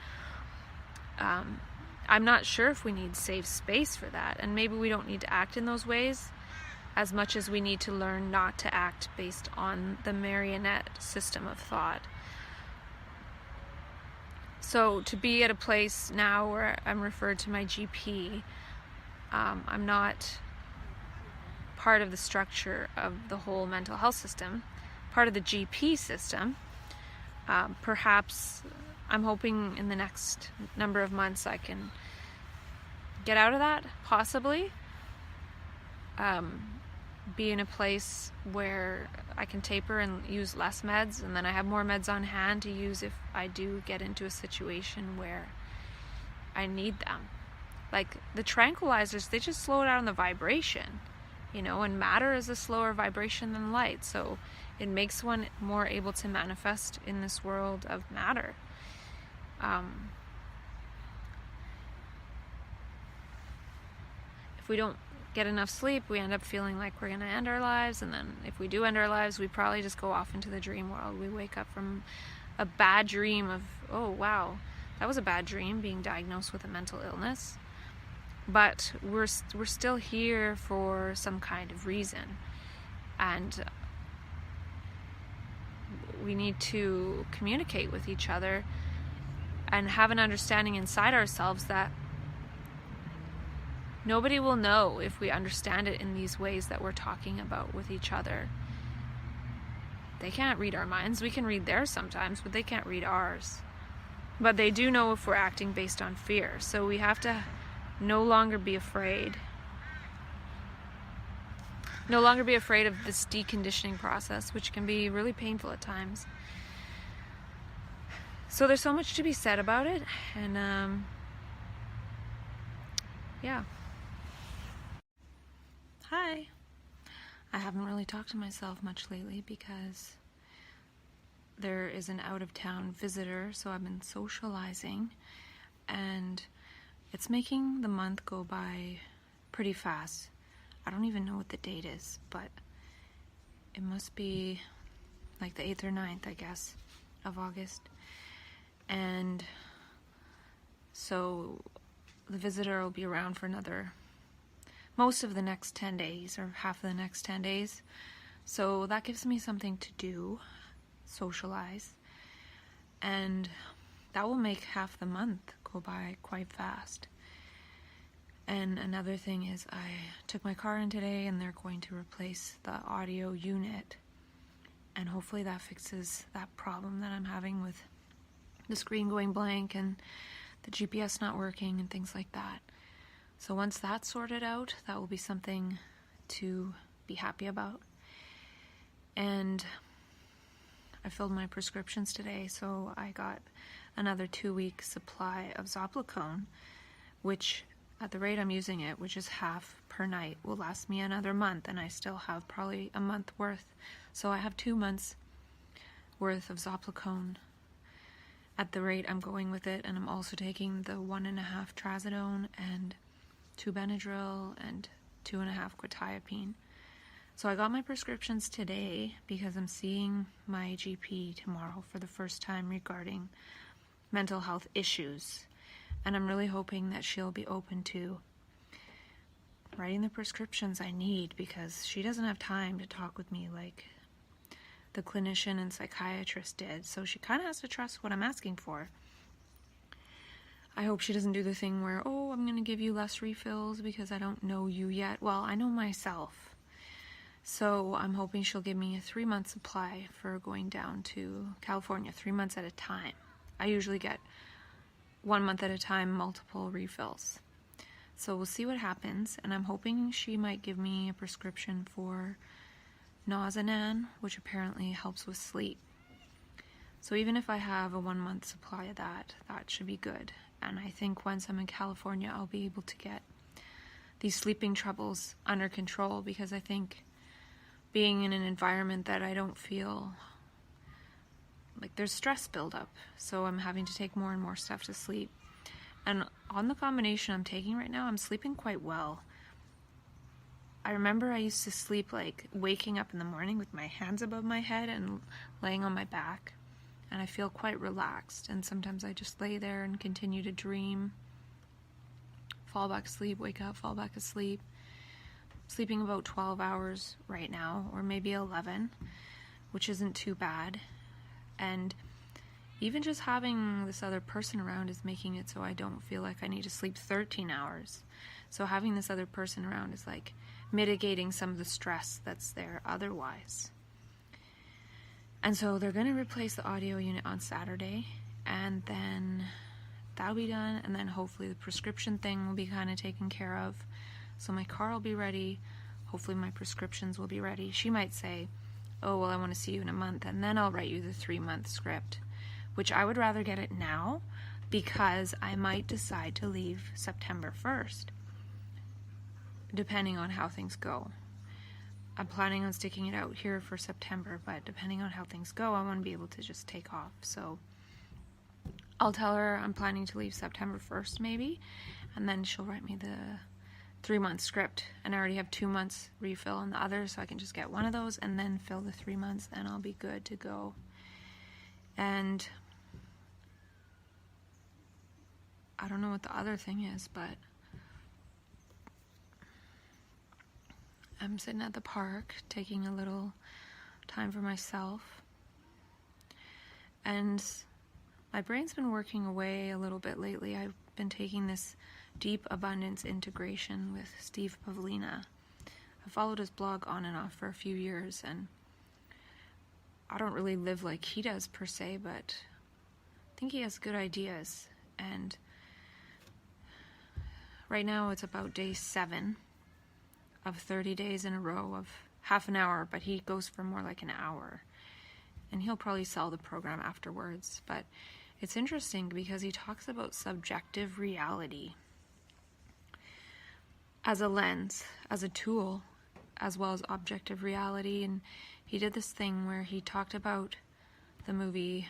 I'm not sure if we need safe space for that, and maybe we don't need to act in those ways as much as we need to learn not to act based on the marionette system of thought. So to be at a place now where I'm referred to my GP, I'm not part of the structure of the whole mental health system, part of the GP system. Perhaps I'm hoping in the next number of months I can get out of that, possibly. Be in a place where I can taper and use less meds, and then I have more meds on hand to use if I do get into a situation where I need them. Like the tranquilizers, they just slow down the vibration, and matter is a slower vibration than light, so it makes one more able to manifest in this world of matter. If we don't get enough sleep, we end up feeling like we're going to end our lives, and then if we do end our lives, we probably just go off into the dream world. We wake up from a bad dream of, oh wow, that was a bad dream, being diagnosed with a mental illness. But we're still here for some kind of reason, and we need to communicate with each other and have an understanding inside ourselves that nobody will know if we understand it in these ways that we're talking about with each other. They can't read our minds. We can read theirs sometimes, but they can't read ours. But they do know if we're acting based on fear. So we have to no longer be afraid. No longer be afraid of this deconditioning process, which can be really painful at times. So there's so much to be said about it, and yeah. Hi. I haven't really talked to myself much lately because there is an out-of-town visitor, so I've been socializing, and it's making the month go by pretty fast. I don't even know what the date is, but it must be like the 8th or 9th, I guess, of August. And so the visitor will be around for most of the next 10 days, or half of the next 10 days. So that gives me something to do, socialize, and that will make half the month go by quite fast. And another thing is, I took my car in today and they're going to replace the audio unit, and hopefully that fixes that problem that I'm having with the screen going blank and the GPS not working and things like that. So once that's sorted out, that will be something to be happy about. And I filled my prescriptions today, so I got another 2-week supply of Zopiclone, which at the rate I'm using it, which is half per night, will last me another month, and I still have probably a month worth. So I have 2 months worth of Zopiclone at the rate I'm going with it, and I'm also taking the 1.5 trazodone and 2 Benadryl and 2.5 quetiapine. So I got my prescriptions today because I'm seeing my GP tomorrow for the first time regarding mental health issues. And I'm really hoping that she'll be open to writing the prescriptions I need, because she doesn't have time to talk with me like the clinician and psychiatrist did. So she kind of has to trust what I'm asking for. I hope she doesn't do the thing where, oh, I'm going to give you less refills because I don't know you yet. Well, I know myself. So I'm hoping she'll give me a 3-month supply for going down to California, 3 months at a time. I usually get 1 month at a time, multiple refills. So we'll see what happens, and I'm hoping she might give me a prescription for Nazanan, which apparently helps with sleep. So even if I have a 1-month supply of that, that should be good. And I think once I'm in California, I'll be able to get these sleeping troubles under control, because I think being in an environment that I don't feel like there's stress buildup, so I'm having to take more and more stuff to sleep. And on the combination I'm taking right now, I'm sleeping quite well. I remember I used to sleep like waking up in the morning with my hands above my head and laying on my back, and I feel quite relaxed, and sometimes I just lay there and continue to dream, fall back asleep, wake up, fall back asleep. Sleeping about 12 hours right now, or maybe 11, which isn't too bad. And even just having this other person around is making it so I don't feel like I need to sleep 13 hours. So having this other person around is like mitigating some of the stress that's there otherwise. And so they're going to replace the audio unit on Saturday, and then that'll be done, and then hopefully the prescription thing will be kind of taken care of. So my car will be ready. Hopefully my prescriptions will be ready. She might say, oh, well, I want to see you in a month, and then I'll write you the 3-month script, which I would rather get it now because I might decide to leave September 1st, depending on how things go. I'm planning on sticking it out here for September, but depending on how things go, I want to be able to just take off. So I'll tell her I'm planning to leave September 1st maybe, and then she'll write me the 3-month script, and I already have 2 months refill on the other, so I can just get one of those and then fill the 3 months, and I'll be good to go. And I don't know what the other thing is, but I'm sitting at the park taking a little time for myself, and my brain's been working away a little bit lately. I've been taking this deep abundance integration with Steve Pavlina. I followed his blog on and off for a few years, and I don't really live like he does per se, but I think he has good ideas. And right now it's about day 7 of 30 days in a row of half an hour, but he goes for more like an hour, and he'll probably sell the program afterwards. But it's interesting because he talks about subjective reality as a lens, as a tool, as well as objective reality. And he did this thing where he talked about the movie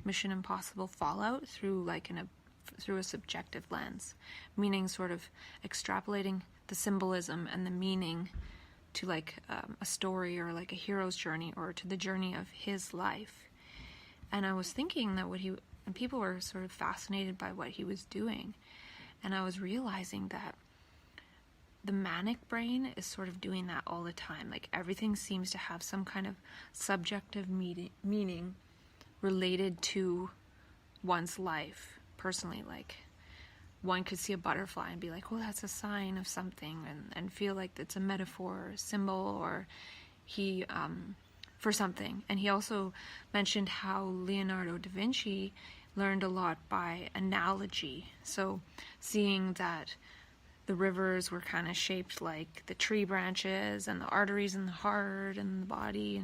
Mission Impossible Fallout through a subjective lens, meaning sort of extrapolating the symbolism and the meaning to like a story or like a hero's journey or to the journey of his life. And I was thinking that and people were sort of fascinated by what he was doing, and I was realizing that the manic brain is sort of doing that all the time. Like everything seems to have some kind of subjective meaning related to one's life personally. Like one could see a butterfly and be like, oh, that's a sign of something, and feel like it's a metaphor or a symbol or for something. And he also mentioned how Leonardo da Vinci learned a lot by analogy. So seeing that the rivers were kind of shaped like the tree branches, and the arteries in the heart and the body,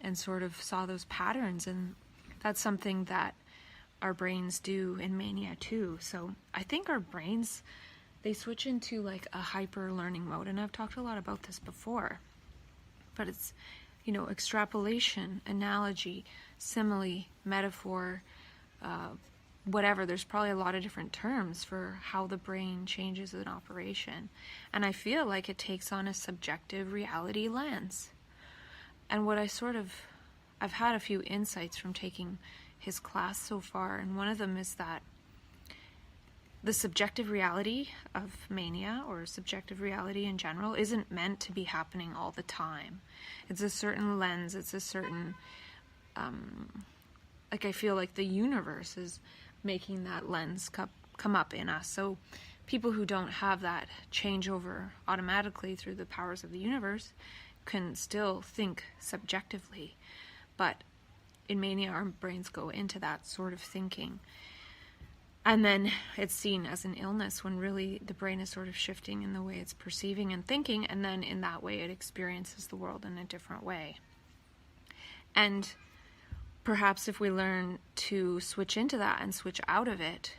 and sort of saw those patterns. And that's something that our brains do in mania too. So I think our brains, they switch into like a hyper learning mode. And I've talked a lot about this before, but it's, extrapolation, analogy, simile, metaphor, whatever. There's probably a lot of different terms for how the brain changes in operation. And I feel like it takes on a subjective reality lens. And I've had a few insights from taking his class so far, and one of them is that the subjective reality of mania, or subjective reality in general, isn't meant to be happening all the time. It's a certain lens, it's a certain, I feel like the universe is making that lens come up in us. So people who don't have that changeover automatically through the powers of the universe can still think subjectively. But in mania, our brains go into that sort of thinking. And then it's seen as an illness when really the brain is sort of shifting in the way it's perceiving and thinking, and then in that way it experiences the world in a different way. And perhaps if we learn to switch into that and switch out of it,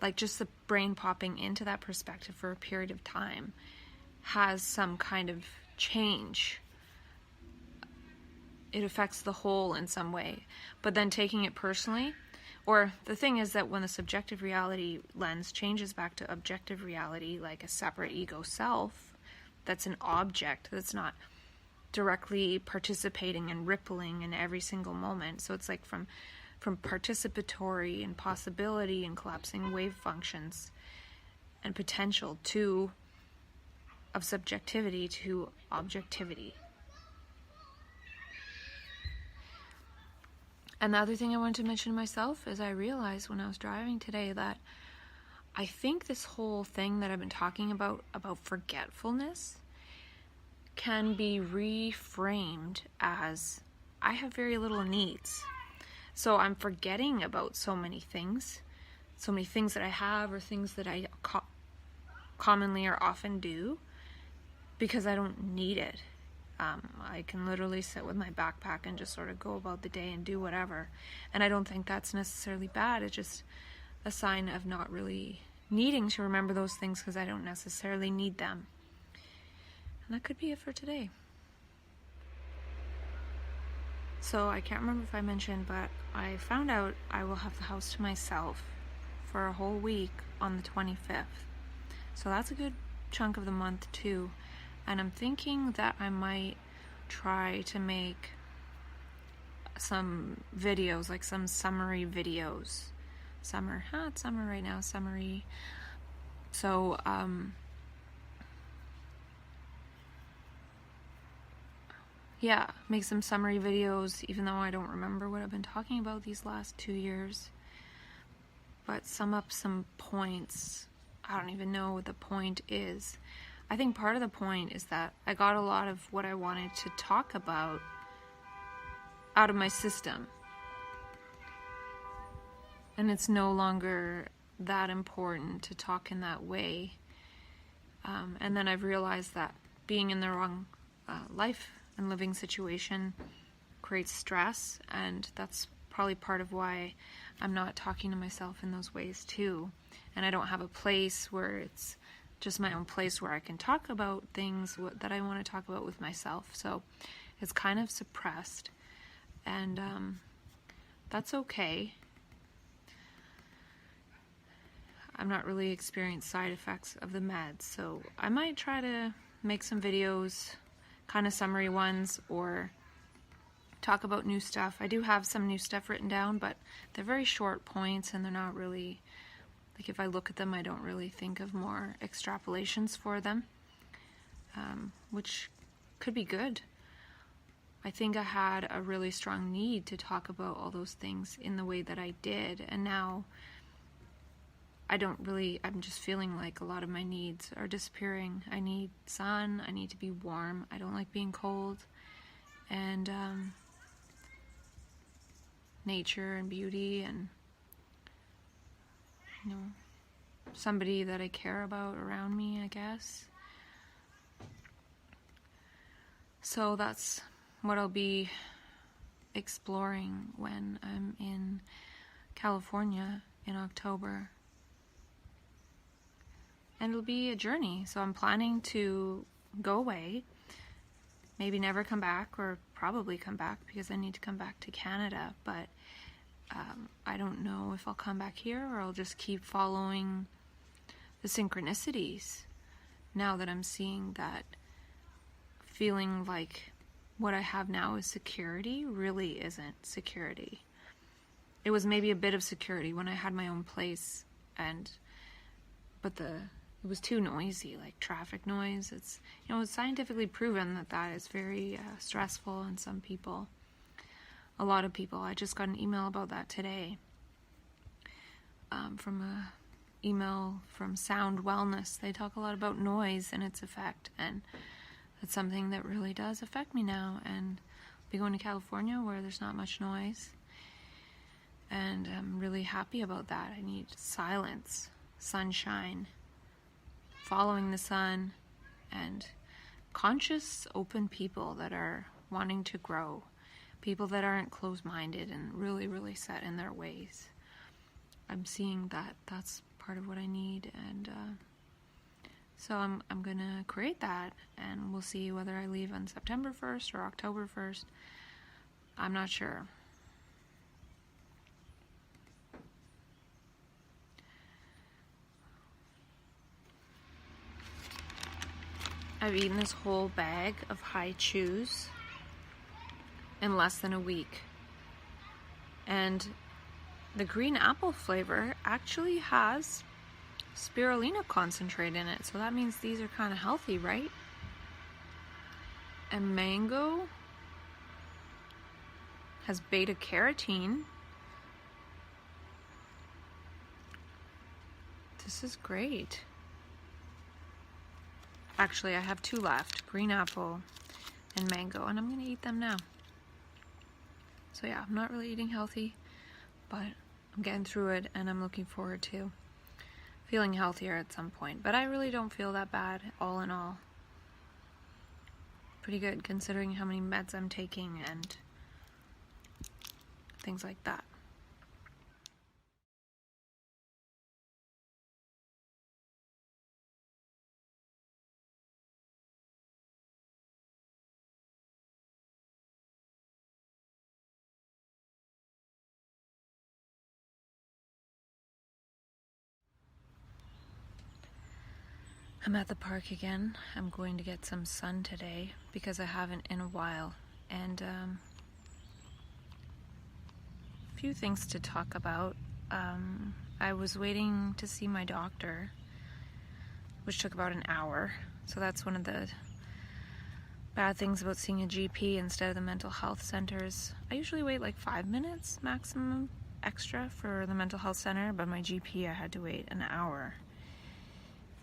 like just the brain popping into that perspective for a period of time has some kind of change. It affects the whole in some way. But then taking it personally, or the thing is that when the subjective reality lens changes back to objective reality, like a separate ego self, that's an object, that's not directly participating and rippling in every single moment. So it's like from participatory and possibility and collapsing wave functions and potential of subjectivity to objectivity. And the other thing I wanted to mention myself is I realized when I was driving today that I think this whole thing that I've been talking about forgetfulness, can be reframed as I have very little needs. So I'm forgetting about so many things that I have or things that I commonly or often do because I don't need it. I can literally sit with my backpack and just sort of go about the day and do whatever. And I don't think that's necessarily bad. It's just a sign of not really needing to remember those things because I don't necessarily need them. And that could be it for today. So I can't remember if I mentioned, but I found out I will have the house to myself for a whole week on the 25th. So that's a good chunk of the month too. And I'm thinking that I might try to make some videos, like some summary videos. It's summer right now, summary. So, yeah, make some summary videos, even though I don't remember what I've been talking about these last 2 years. But sum up some points. I don't even know what the point is. I think part of the point is that I got a lot of what I wanted to talk about out of my system. And it's no longer that important to talk in that way. And then I've realized that being in the wrong life and living situation creates stress, and that's probably part of why I'm not talking to myself in those ways too. And I don't have a place where it's just my own place where I can talk about things that I want to talk about with myself. So it's kind of suppressed, and that's okay. I'm not really experienced side effects of the meds, so I might try to make some videos, kind of summary ones, or talk about new stuff. I do have some new stuff written down, but they're very short points, and they're not really, like, if I look at them, I don't really think of more extrapolations for them, which could be good. I think I had a really strong need to talk about all those things in the way that I did, and now I'm just feeling like a lot of my needs are disappearing. I need sun, I need to be warm, I don't like being cold, and nature and beauty, and somebody that I care about around me, I guess. So that's what I'll be exploring when I'm in California in October. And it'll be a journey. So I'm planning to go away, maybe never come back, or probably come back because I need to come back to Canada. But I don't know if I'll come back here or I'll just keep following the synchronicities now that I'm seeing that feeling like what I have now is security really isn't security. It was maybe a bit of security when I had my own place, but it was too noisy, like traffic noise. It's scientifically proven that is very stressful on some people. A lot of people. I just got an email about that today from a email from Sound Wellness. They talk a lot about noise and its effect, and that's something that really does affect me now. And I'll be going to California where there's not much noise, and I'm really happy about that. I need silence, sunshine, following the sun, and conscious, open people that are wanting to grow, people that aren't closed-minded and really, really set in their ways. I'm seeing that that's part of what I need, and so I'm gonna create that, and we'll see whether I leave on September 1st or October 1st. I'm not sure. I've eaten this whole bag of high chews in less than a week. And the green apple flavor actually has spirulina concentrate in it. So that means these are kind of healthy, right? And mango has beta carotene. This is great. Actually, I have 2 left, green apple and mango, and I'm gonna eat them now. So yeah, I'm not really eating healthy, but I'm getting through it, and I'm looking forward to feeling healthier at some point. But I really don't feel that bad, all in all. Pretty good considering how many meds I'm taking and things like that. I'm at the park again. I'm going to get some sun today because I haven't in a while. And a few things to talk about. I was waiting to see my doctor, which took about an hour. So that's one of the bad things about seeing a GP instead of the mental health centers. I usually wait like 5 minutes maximum extra for the mental health center, but my GP I had to wait an hour.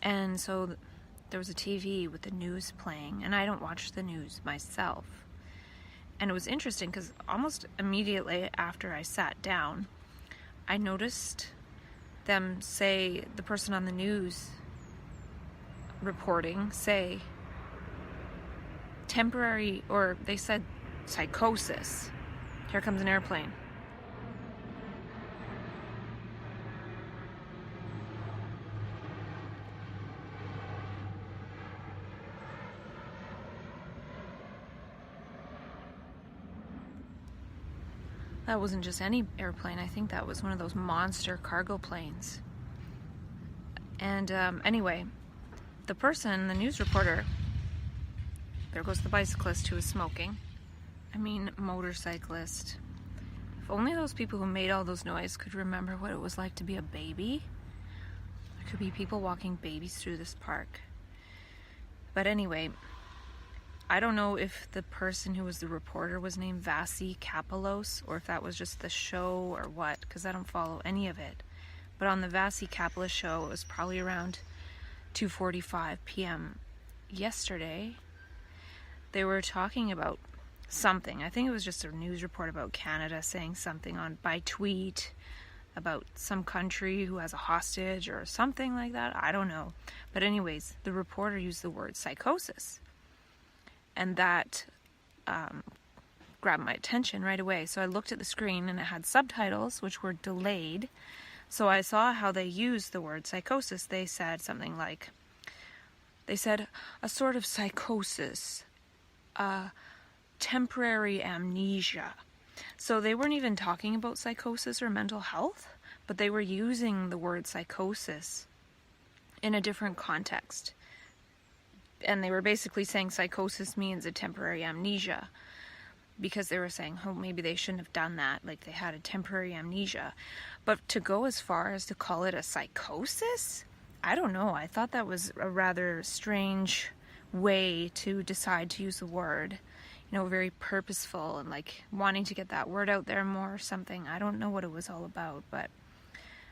And so there was a TV with the news playing, and I don't watch the news myself. And it was interesting because almost immediately after I sat down, I noticed them say, the person on the news reporting say temporary, or they said psychosis. Here comes an airplane. That wasn't just any airplane. I think that was one of those monster cargo planes. And anyway, the person, the news reporter, there goes the bicyclist who was smoking. I mean, motorcyclist. If only those people who made all those noise could remember what it was like to be a baby. There could be people walking babies through this park. But anyway, I don't know if the person who was the reporter was named Vasi Kapelos, or if that was just the show or what, because I don't follow any of it. But on the Vasi Kapelos show, it was probably around 2:45 p.m. yesterday. They were talking about something. I think it was just a news report about Canada saying something by tweet about some country who has a hostage or something like that. I don't know. But anyways, the reporter used the word psychosis. And that grabbed my attention right away. So I looked at the screen and it had subtitles, which were delayed. So I saw how they used the word psychosis. They said something like, a sort of psychosis, temporary amnesia. So they weren't even talking about psychosis or mental health, but they were using the word psychosis in a different context. And they were basically saying psychosis means a temporary amnesia, because they were saying, oh, maybe they shouldn't have done that, like they had a temporary amnesia. But to go as far as to call it a psychosis, I don't know. I thought that was a rather strange way to decide to use the word, very purposeful and like wanting to get that word out there more or something. I don't know what it was all about, but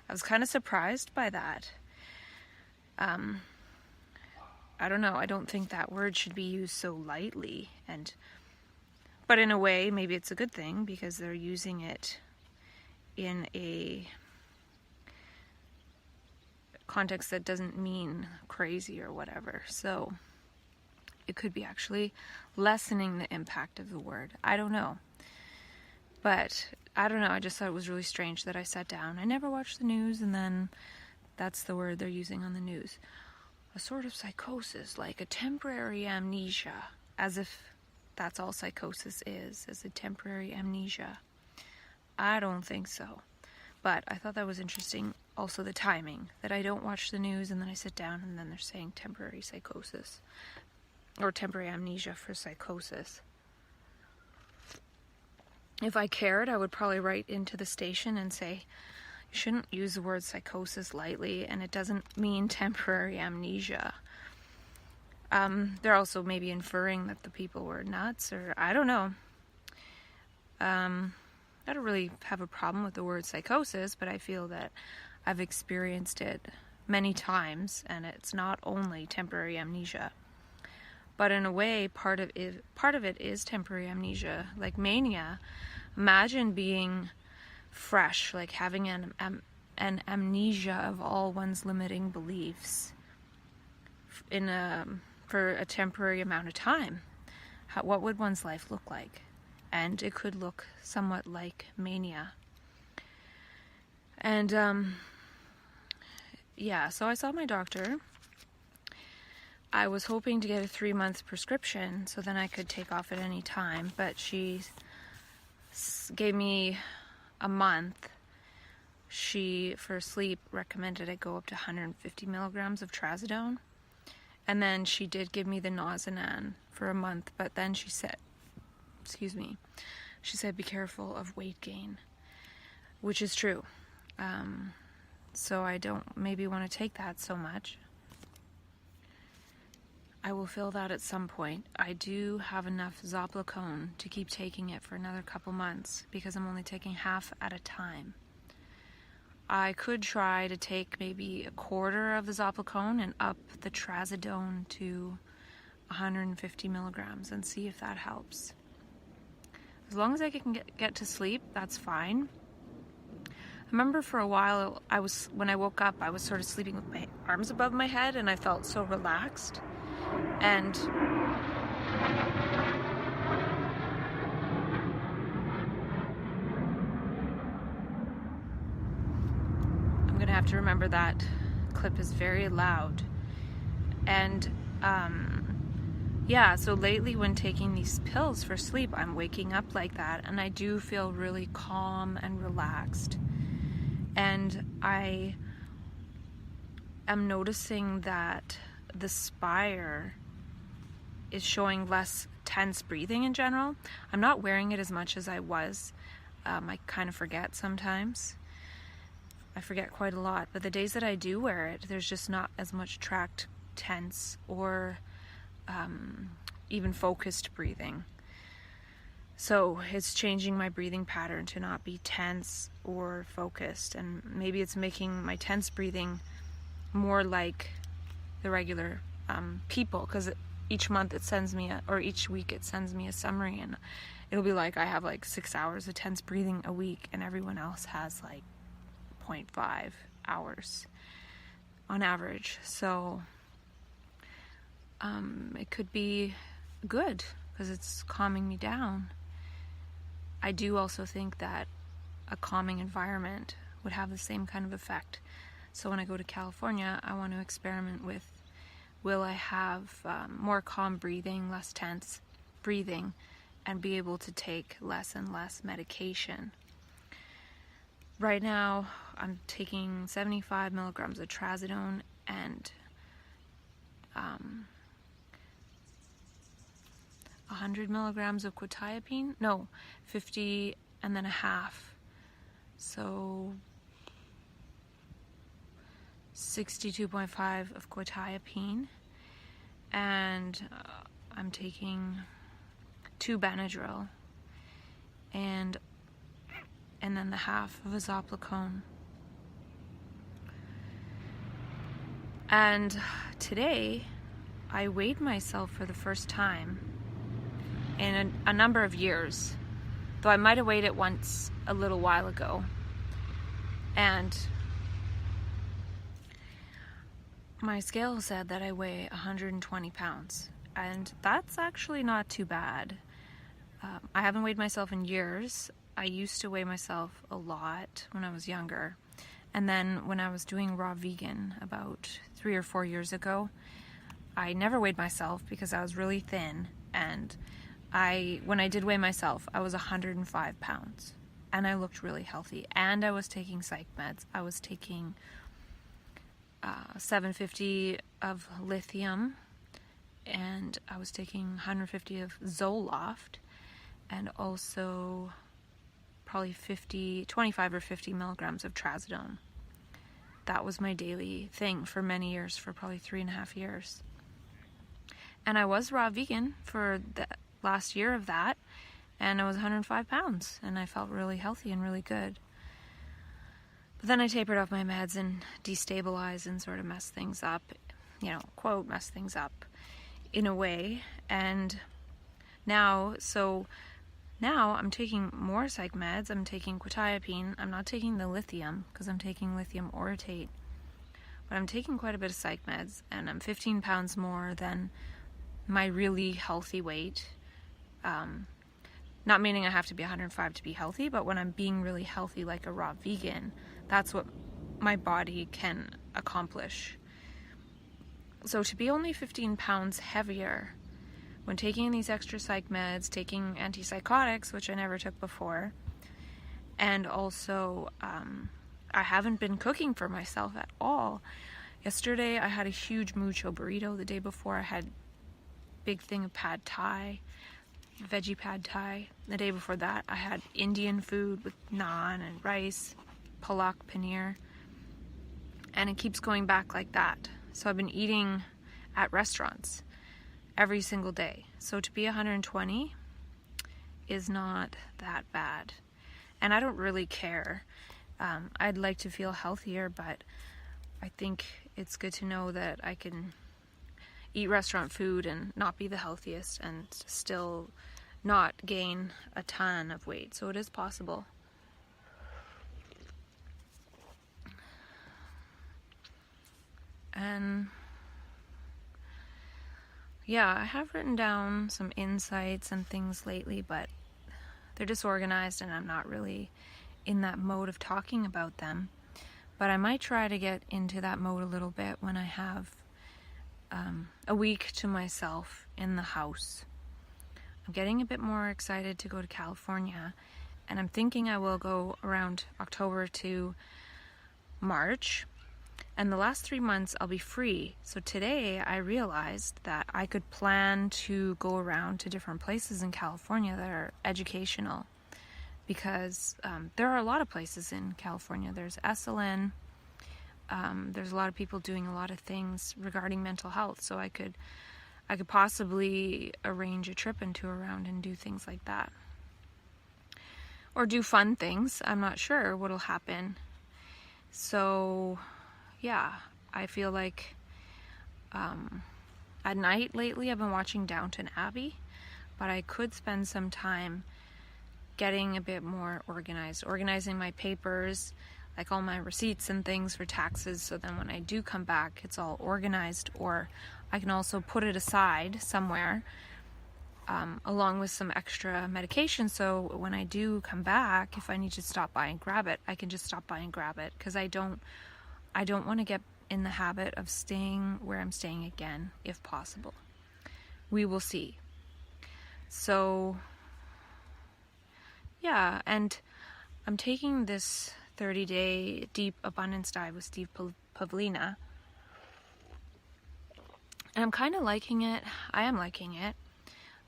I was kind of surprised by that. I don't know. I don't think that word should be used so lightly. But in a way, maybe it's a good thing because they're using it in a context that doesn't mean crazy or whatever. So it could be actually lessening the impact of the word. I don't know. But I don't know. I just thought it was really strange that I sat down. I never watched the news, and then that's the word they're using on the news. A sort of psychosis, like a temporary amnesia, as if that's all psychosis is a temporary amnesia. I don't think so. But I thought that was interesting. Also the timing, that I don't watch the news and then I sit down and then they're saying temporary psychosis. or temporary amnesia for psychosis. If I cared, I would probably write into the station and say, you shouldn't use the word psychosis lightly, and it doesn't mean temporary amnesia. They're also maybe inferring that the people were nuts, or I don't know. I don't really have a problem with the word psychosis, but I feel that I've experienced it many times, and it's not only temporary amnesia. But in a way, part of it is temporary amnesia, like mania. Imagine being fresh, like having an amnesia of all one's limiting beliefs for a temporary amount of time. What would one's life look like? And it could look somewhat like mania. And so I saw my doctor. I was hoping to get a 3-month prescription so then I could take off at any time, but she gave me a month. She, for sleep, recommended I go up to 150 milligrams of trazodone. And then she did give me the Nazanan for a month, but then she said, be careful of weight gain, which is true. So I don't maybe want to take that so much. I will fill that at some point. I do have enough Zopiclone to keep taking it for another couple months because I'm only taking half at a time. I could try to take maybe a quarter of the Zopiclone and up the trazodone to 150 milligrams and see if that helps. As long as I can get to sleep, that's fine. I remember for a while, when I woke up, I was sort of sleeping with my arms above my head and I felt so relaxed. And I'm gonna have to remember that clip is very loud. And so lately when taking these pills for sleep, I'm waking up like that, and I do feel really calm and relaxed. And I am noticing that the spire is showing less tense breathing in general. I'm not wearing it as much as I was. I kind of forget sometimes. I forget quite a lot, but the days that I do wear it, there's just not as much tracked tense or even focused breathing. So it's changing my breathing pattern to not be tense or focused, and maybe it's making my tense breathing more like the regular people, because each month it sends me each week it sends me a summary, and it'll be like I have like 6 hours of tense breathing a week, and everyone else has like 0.5 hours on average. So it could be good because it's calming me down. I do also think that a calming environment would have the same kind of effect. So when I go to California, I want to experiment with, will I have more calm breathing, less tense breathing, and be able to take less and less medication. Right now, I'm taking 75 milligrams of trazodone and 100 milligrams of quetiapine. No, 50 and then a half. So 62.5 of quetiapine. And I'm taking 2 Benadryl and then the half of a Zopiclone. And today, I weighed myself for the first time in a number of years, though I might have weighed it once a little while ago. And my scale said that I weigh 120 pounds, and that's actually not too bad. I haven't weighed myself in years. I used to weigh myself a lot when I was younger. And then when I was doing raw vegan about 3 or 4 years ago, I never weighed myself because I was really thin. And when I did weigh myself, I was 105 pounds. And I looked really healthy. And I was taking psych meds. I was taking 750 of lithium and I was taking 150 of Zoloft, and also probably 25 or 50 milligrams of trazodone. That was my daily thing for many years, for probably 3.5 years. And I was raw vegan for the last year of that, and I was 105 pounds, and I felt really healthy and really good. But then I tapered off my meds and destabilized and sort of messed things up, quote, messed things up in a way. And now I'm taking more psych meds. I'm taking quetiapine. I'm not taking the lithium because I'm taking lithium orotate. But I'm taking quite a bit of psych meds, and I'm 15 pounds more than my really healthy weight. Not meaning I have to be 105 to be healthy, but when I'm being really healthy like a raw vegan, that's what my body can accomplish. So to be only 15 pounds heavier when taking these extra psych meds, taking antipsychotics, which I never took before, and also I haven't been cooking for myself at all. Yesterday I had a huge mucho burrito. The day before I had a big thing of pad thai, veggie pad thai. The day before that I had Indian food with naan and rice, palak paneer, and it keeps going back like that. So I've been eating at restaurants every single day. So to be 120 is not that bad. And I don't really care. I'd like to feel healthier, but I think it's good to know that I can eat restaurant food and not be the healthiest and still not gain a ton of weight. So it is possible. And yeah, I have written down some insights and things lately, but they're disorganized and I'm not really in that mode of talking about them. But I might try to get into that mode a little bit when I have a week to myself in the house. I'm getting a bit more excited to go to California, and I'm thinking I will go around October to March. And the last 3 months I'll be free. So today I realized that I could plan to go around to different places in California that are educational, because there are a lot of places in California. There's SLN. There's a lot of people doing a lot of things regarding mental health. So I could possibly arrange a trip and tour around and do things like that. Or do fun things. I'm not sure what'll happen. So yeah, I feel like at night lately I've been watching Downton Abbey, but I could spend some time getting a bit more organized, organizing my papers, like all my receipts and things for taxes, so then when I do come back it's all organized, or I can also put it aside somewhere along with some extra medication, so when I do come back, if I need to stop by and grab it, I can just stop by and grab it, because I don't want to get in the habit of staying where I'm staying again, if possible. We will see. So, yeah, and I'm taking this 30-day deep abundance dive with Steve Pavlina. And I'm kind of liking it. I am liking it.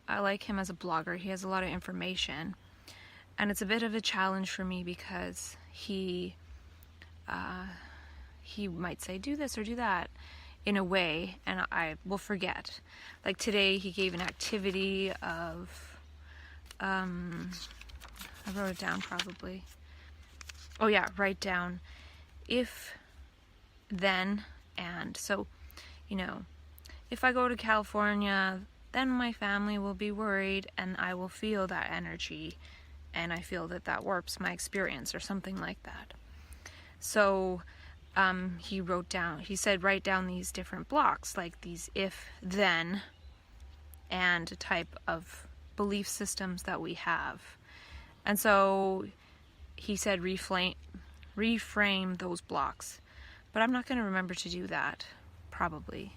I like him as a blogger. He has a lot of information. And it's a bit of a challenge for me because he might say, do this or do that in a way, and I will forget. Like today, he gave an activity of, I wrote it down probably. Oh yeah, write down if, then, and. So, if I go to California, then my family will be worried and I will feel that energy, and I feel that warps my experience or something like that. So he said write down these different blocks, like these if, then, and type of belief systems that we have. And so he said reframe those blocks. But I'm not going to remember to do that, probably.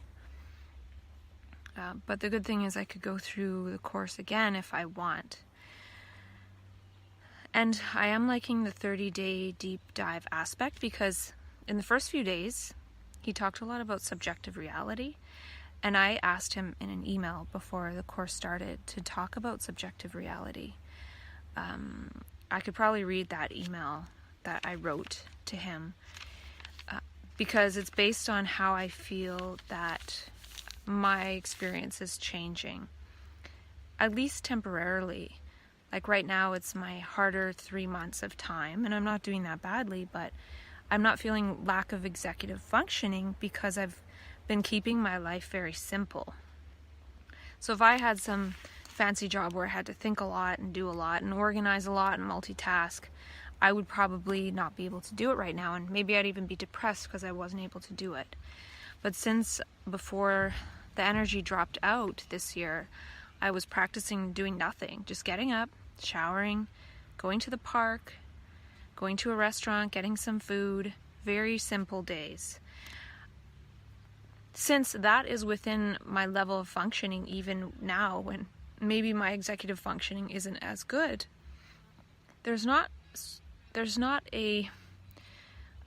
But the good thing is I could go through the course again if I want. And I am liking the 30-day deep dive aspect, because in the first few days, he talked a lot about subjective reality. And I asked him in an email before the course started to talk about subjective reality. I could probably read that email that I wrote to him because it's based on how I feel that my experience is changing, at least temporarily. Like right now, it's my harder 3 months of time, and I'm not doing that badly, but I'm not feeling lack of executive functioning because I've been keeping my life very simple. So if I had some fancy job where I had to think a lot and do a lot and organize a lot and multitask, I would probably not be able to do it right now, and maybe I'd even be depressed because I wasn't able to do it. But since before the energy dropped out this year, I was practicing doing nothing, just getting up, showering, going to the park, going to a restaurant, getting some food, very simple days. Since that is within my level of functioning even now, when maybe my executive functioning isn't as good, there's not a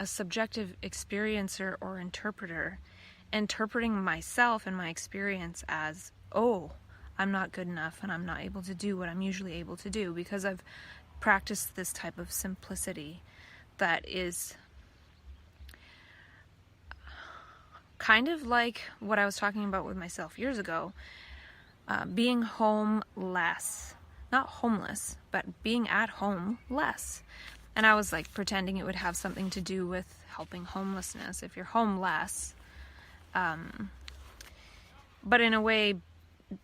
subjective experiencer or interpreter interpreting myself and my experience as, oh, I'm not good enough and I'm not able to do what I'm usually able to do, because I've practiced this type of simplicity that is kind of like what I was talking about with myself years ago, being home less. Not homeless, but being at home less. And I was like pretending it would have something to do with helping homelessness if you're home less. But in a way,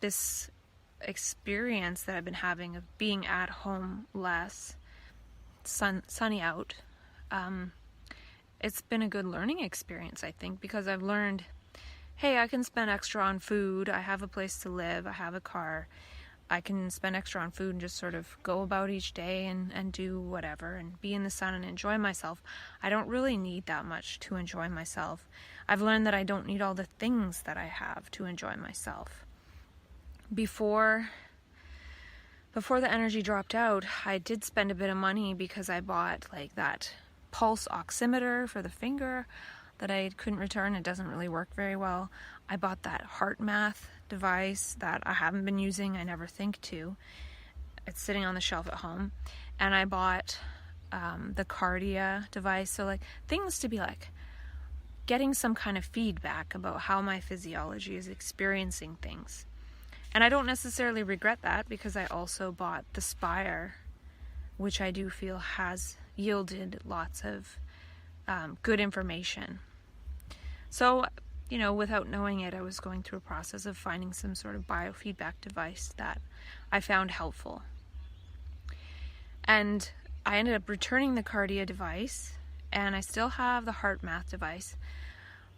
this experience that I've been having of being at home less, sunny out, it's been a good learning experience, I think, because I've learned, hey, I can spend extra on food, I have a place to live, I have a car, I can spend extra on food and just sort of go about each day and do whatever and be in the sun and enjoy myself. I don't really need that much to enjoy myself. I've learned that I don't need all the things that I have to enjoy myself. Before the energy dropped out, I did spend a bit of money because I bought like that pulse oximeter for the finger that I couldn't return. It doesn't really work very well. I bought that heart math device that I haven't been using. I never think to. It's sitting on the shelf at home. And I bought the Cardia device. So like things to be like getting some kind of feedback about how my physiology is experiencing things. And I don't necessarily regret that, because I also bought the Spire, which I do feel has yielded lots of good information. So, you know, without knowing it, I was going through a process of finding some sort of biofeedback device that I found helpful. And I ended up returning the Cardia device, and I still have the heart math device.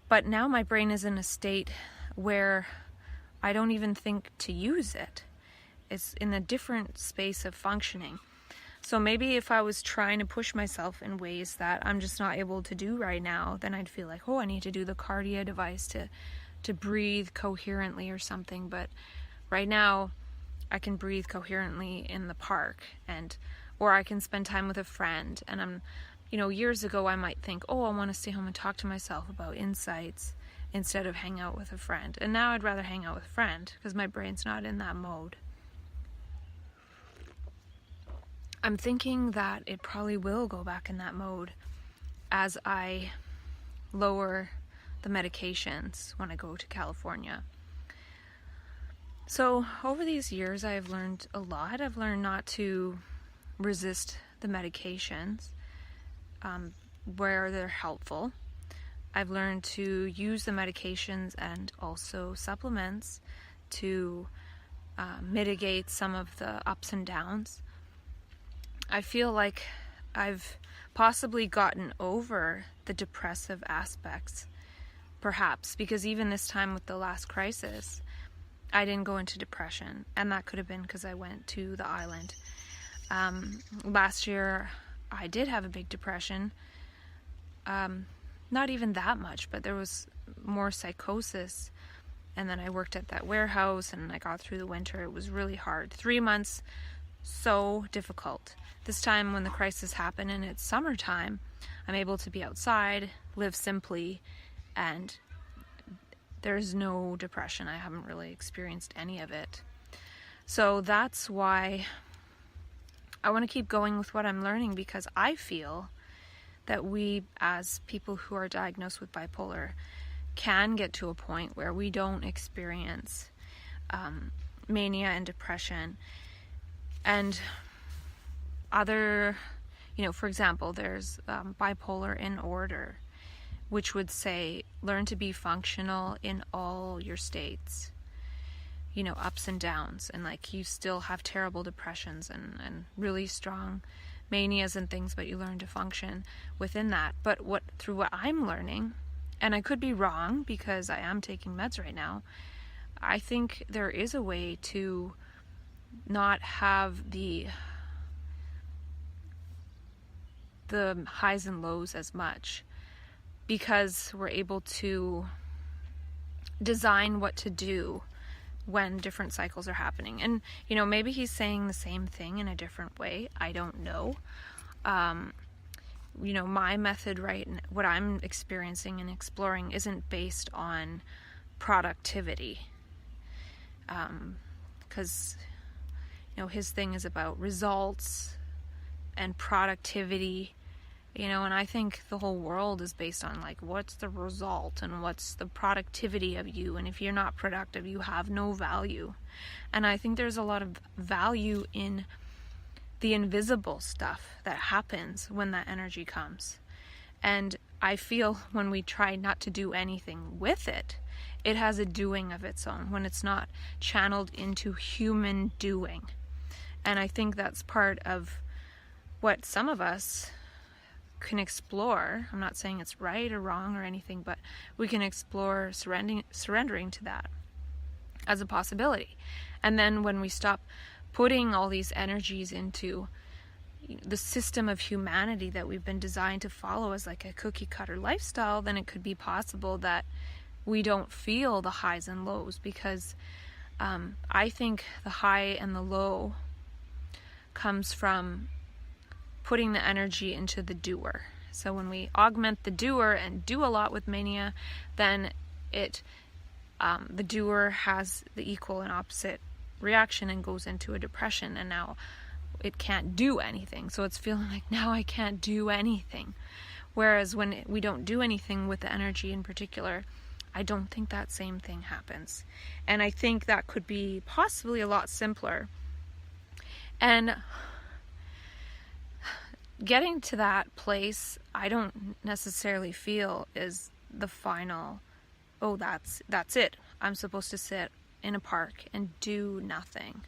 But now my brain is in a state where I don't even think to use it. It's in a different space of functioning. So maybe if I was trying to push myself in ways that I'm just not able to do right now, then I'd feel like, oh, I need to do the Cardia device to breathe coherently or something. But right now, I can breathe coherently in the park, or I can spend time with a friend. And years ago I might think, oh, I want to stay home and talk to myself about insights instead of hang out with a friend. And now I'd rather hang out with a friend because my brain's not in that mode. I'm thinking that it probably will go back in that mode as I lower the medications when I go to California. So over these years, I've learned a lot. I've learned not to resist the medications where they're helpful. I've learned to use the medications and also supplements to mitigate some of the ups and downs. I feel like I've possibly gotten over the depressive aspects, perhaps, because even this time with the last crisis, I didn't go into depression, and that could have been because I went to the island. Last year, I did have a big depression. Not even that much, but there was more psychosis. And then I worked at that warehouse and I got through the winter. It was really hard. 3 months, so difficult. This time when the crisis happened and it's summertime, I'm able to be outside, live simply, and there's no depression. I haven't really experienced any of it. So that's why I want to keep going with what I'm learning, because I feel that we, as people who are diagnosed with bipolar, can get to a point where we don't experience mania and depression. And other, for example, there's bipolar in order, which would say learn to be functional in all your states, ups and downs, and like you still have terrible depressions and really strong manias and things, but you learn to function within that. But through what I'm learning, and I could be wrong because I am taking meds right now, I think there is a way to not have the highs and lows as much, because we're able to design what to do when different cycles are happening. And maybe he's saying the same thing in a different way, I don't know. My method, right, what I'm experiencing and exploring isn't based on productivity, because his thing is about results and productivity, and I think the whole world is based on like, what's the result and what's the productivity of you, and if you're not productive, you have no value. And I think there's a lot of value in the invisible stuff that happens when that energy comes. And I feel when we try not to do anything with it, it has a doing of its own when it's not channeled into human doing. And I think that's part of what some of us can explore. I'm not saying it's right or wrong or anything, but we can explore surrendering to that as a possibility. And then when we stop putting all these energies into the system of humanity that we've been designed to follow as like a cookie cutter lifestyle, then it could be possible that we don't feel the highs and lows, because I think the high and the low comes from putting the energy into the doer. So when we augment the doer and do a lot with mania, then the doer has the equal and opposite reaction and goes into a depression, and now it can't do anything. So it's feeling like, now I can't do anything. Whereas when we don't do anything with the energy in particular, I don't think that same thing happens. And I think that could be possibly a lot simpler. And getting to that place, I don't necessarily feel is the final, oh, that's it. I'm supposed to sit in a park and do nothing.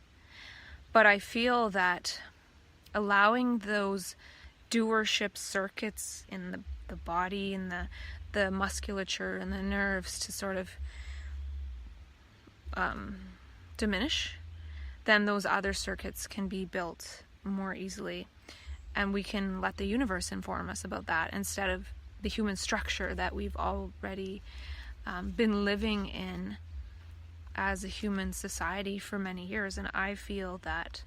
But I feel that allowing those doership circuits in the body and the musculature and the nerves to sort of diminish, then those other circuits can be built more easily. And we can let the universe inform us about that instead of the human structure that we've already been living in as a human society for many years. And I feel that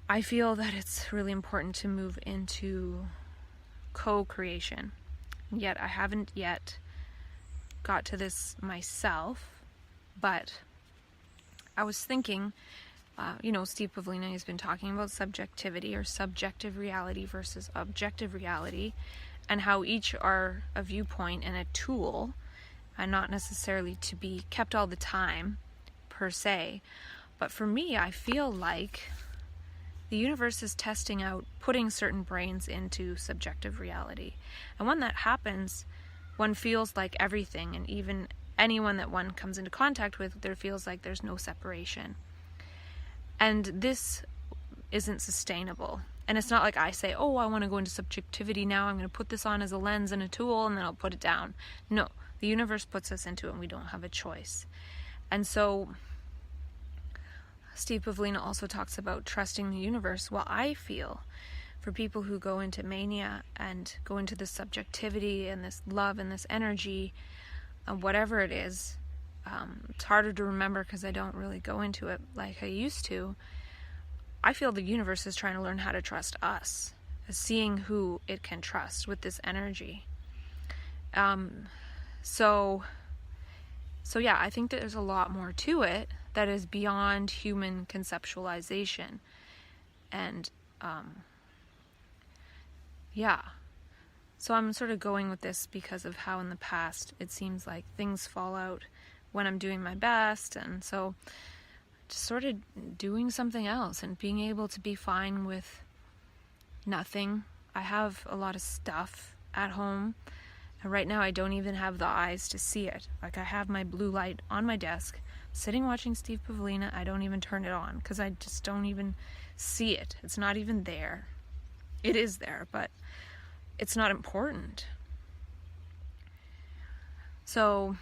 it's really important to move into co-creation. Yet I haven't yet got to this myself, but I was thinking, Steve Pavilion has been talking about subjectivity, or subjective reality versus objective reality, and how each are a viewpoint and a tool, and not necessarily to be kept all the time per se. But for me, I feel like the universe is testing out putting certain brains into subjective reality. And when that happens, one feels like everything, and even anyone that one comes into contact with, there feels like there's no separation. And this isn't sustainable. And it's not like I say, oh, I want to go into subjectivity now, I'm going to put this on as a lens and a tool, and then I'll put it down. No, the universe puts us into it, and we don't have a choice. And so Steve Pavilion also talks about trusting the universe. Well, I feel for people who go into mania and go into this subjectivity and this love and this energy, whatever it is, it's harder to remember because I don't really go into it like I used to. I feel the universe is trying to learn how to trust us, seeing who it can trust with this energy. So So yeah, I think that there's a lot more to it that is beyond human conceptualization. And yeah, so I'm sort of going with this because of how in the past it seems like things fall out when I'm doing my best, and so just sort of doing something else and being able to be fine with nothing. I have a lot of stuff at home, and right now I don't even have the eyes to see it. Like, I have my blue light on my desk, sitting watching Steve Pavilion. I don't even turn it on because I just don't even see it. It's not even there. It is there, but it's not important. So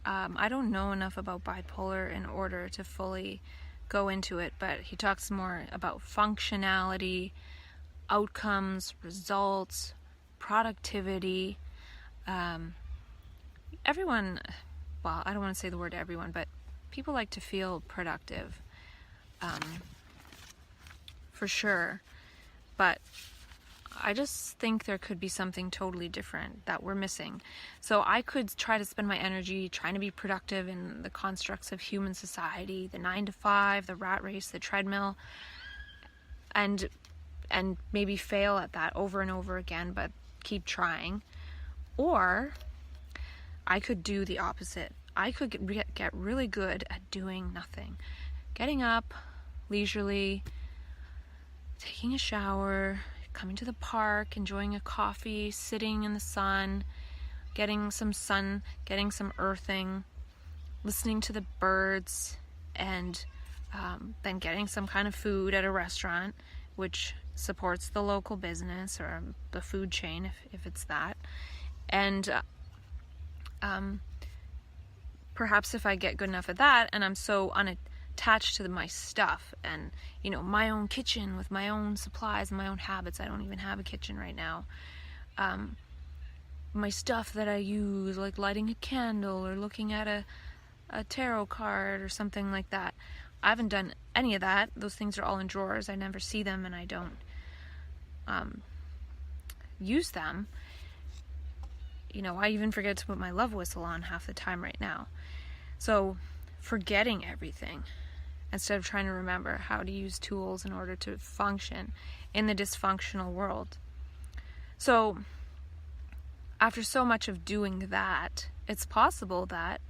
I don't know enough about bipolar in order to fully go into it, but he talks more about functionality, outcomes, results, productivity. Everyone, well, I don't want to say the word everyone, but people like to feel productive, for sure. But I just think there could be something totally different that we're missing. So I could try to spend my energy trying to be productive in the constructs of human society, the 9 to 5, the rat race, the treadmill, and maybe fail at that over and over again, but keep trying. Or I could do the opposite. I could get really good at doing nothing. Getting up leisurely, taking a shower, coming to the park, enjoying a coffee, sitting in the sun, getting some earthing, listening to the birds, and then getting some kind of food at a restaurant, which supports the local business or the food chain, if it's that. And perhaps if I get good enough at that, and I'm so attached to my stuff and, my own kitchen with my own supplies and my own habits. I don't even have a kitchen right now. My stuff that I use, like lighting a candle or looking at a tarot card or something like that. I haven't done any of that. Those things are all in drawers. I never see them, and I don't use them. I even forget to put my love whistle on half the time right now. So forgetting everything instead of trying to remember how to use tools in order to function in the dysfunctional world. So after so much of doing that, it's possible that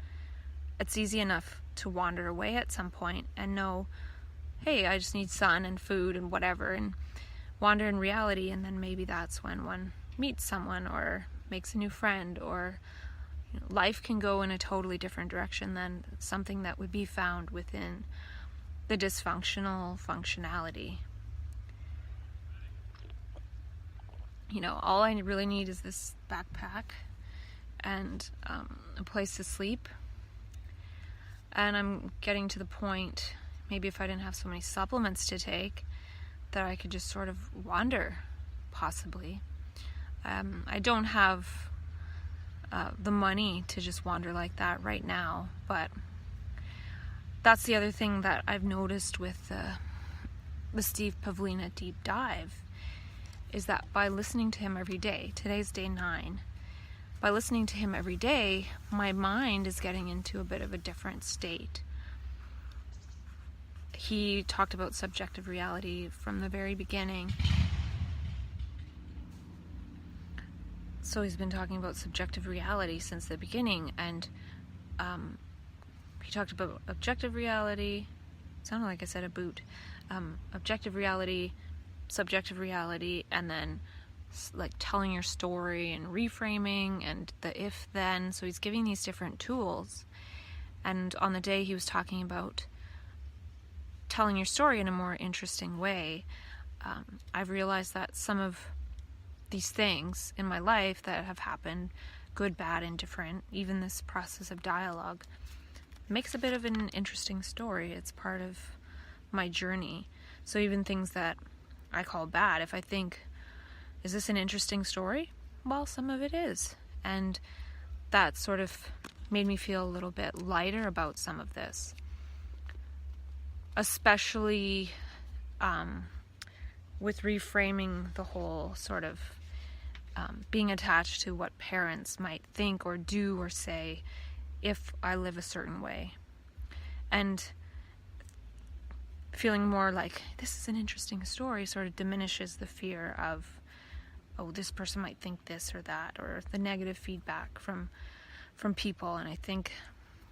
it's easy enough to wander away at some point and know, hey, I just need sun and food and whatever, and wander in reality. And then maybe that's when one meets someone or makes a new friend, or life can go in a totally different direction than something that would be found within the dysfunctional functionality. All I really need is this backpack and a place to sleep. And I'm getting to the point, maybe if I didn't have so many supplements to take, that I could just sort of wander, possibly. I don't have the money to just wander like that right now, but that's the other thing that I've noticed with the Steve Pavlina deep dive, is that by listening to him every day, today's day 9, by listening to him every day, my mind is getting into a bit of a different state. He talked about subjective reality from the very beginning. So he's been talking about subjective reality since the beginning, and he talked about objective reality. It sounded like I said a boot. Objective reality, subjective reality, and then like telling your story and reframing and the if-then. So he's giving these different tools. And on the day he was talking about telling your story in a more interesting way, I've realized that some of these things in my life that have happened, good, bad, and different, even this process of dialogue, makes a bit of an interesting story. It's part of my journey. So even things that I call bad, if I think, is this an interesting story? Well, some of it is. And that sort of made me feel a little bit lighter about some of this. Especially with reframing the whole sort of being attached to what parents might think or do or say if I live a certain way. And feeling more like this is an interesting story sort of diminishes the fear of, oh, this person might think this or that, or the negative feedback from people. And I think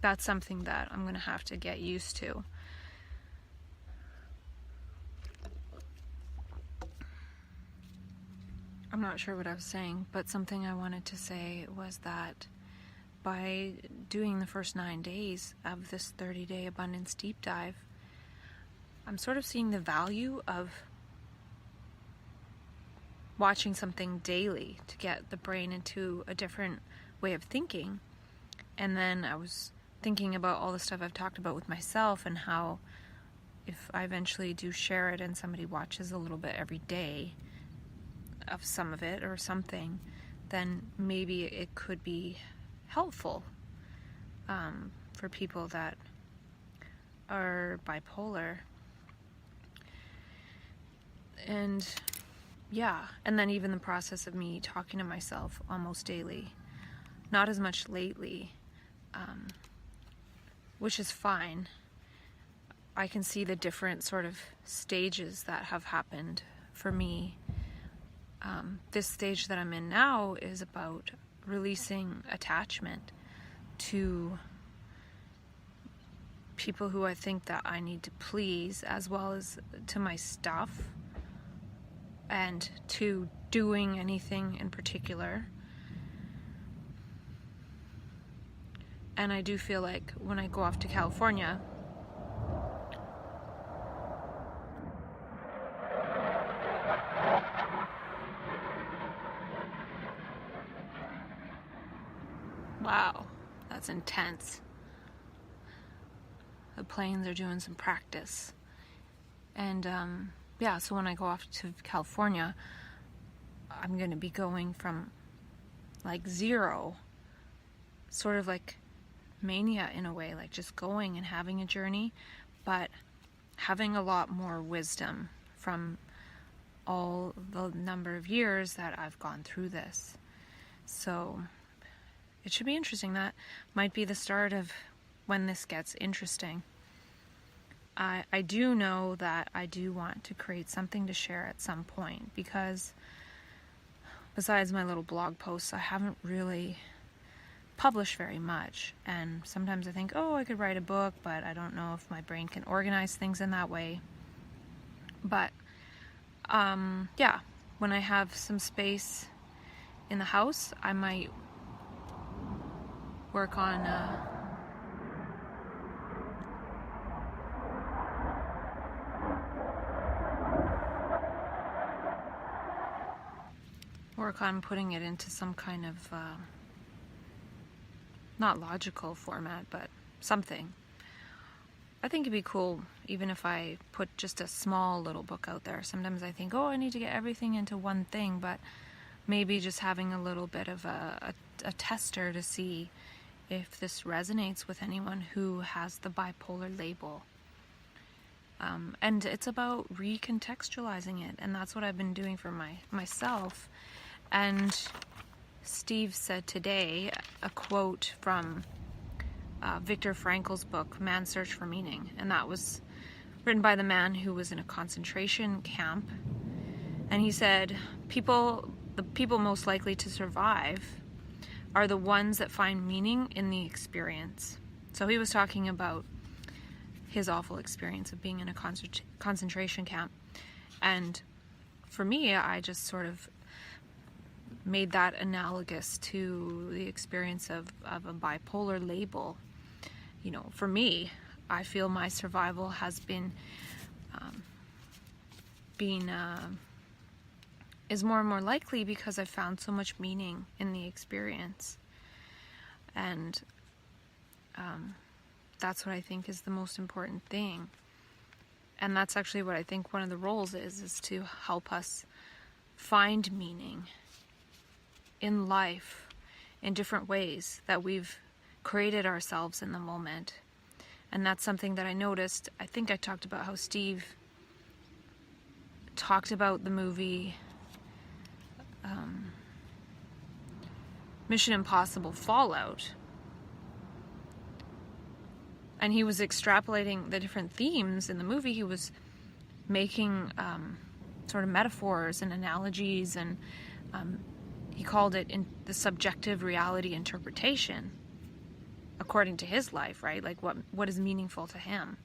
that's something that I'm going to have to get used to. I'm not sure what I was saying, but something I wanted to say was that by doing the first 9 days of this 30-day abundance deep dive, I'm sort of seeing the value of watching something daily to get the brain into a different way of thinking. And then I was thinking about all the stuff I've talked about with myself, and how if I eventually do share it and somebody watches a little bit every day of some of it or something, then maybe it could be helpful for people that are bipolar. And yeah, and then even the process of me talking to myself almost daily, not as much lately, which is fine. I can see the different sort of stages that have happened for me. This stage that I'm in now is about releasing attachment to people who I think that I need to please, as well as to my stuff, and to doing anything in particular. And I do feel like when I go off to California, wow, that's intense. The planes are doing some practice. And yeah, so when I go off to California, I'm going to be going from like zero, sort of like mania in a way, like just going and having a journey, but having a lot more wisdom from all the number of years that I've gone through this. So it should be interesting. That might be the start of when this gets interesting. I do know that I do want to create something to share at some point, because besides my little blog posts, I haven't really published very much. And sometimes I think, oh, I could write a book, but I don't know if my brain can organize things in that way. But yeah, when I have some space in the house, I might work on putting it into some kind of not logical format, but something. I think it'd be cool even if I put just a small little book out there. Sometimes I think, oh, I need to get everything into one thing, but maybe just having a little bit of a tester to see if this resonates with anyone who has the bipolar label. And it's about recontextualizing it, and that's what I've been doing for myself. And Steve said today a quote from Viktor Frankl's book, Man's Search for Meaning, and that was written by the man who was in a concentration camp. And he said, the people most likely to survive are the ones that find meaning in the experience. So he was talking about his awful experience of being in a concentration camp. And for me, I just sort of made that analogous to the experience of a bipolar label. You know, for me, I feel my survival has been is more and more likely because I've found so much meaning in the experience. And that's what I think is the most important thing. And that's actually what I think one of the roles is to help us find meaning in life in different ways that we've created ourselves in the moment. And that's something that I noticed. I think I talked about how Steve talked about the movie Mission Impossible Fallout. And he was extrapolating the different themes in the movie. He was making sort of metaphors and analogies, and he called it in the subjective reality interpretation according to his life, right? Like what is meaningful to him.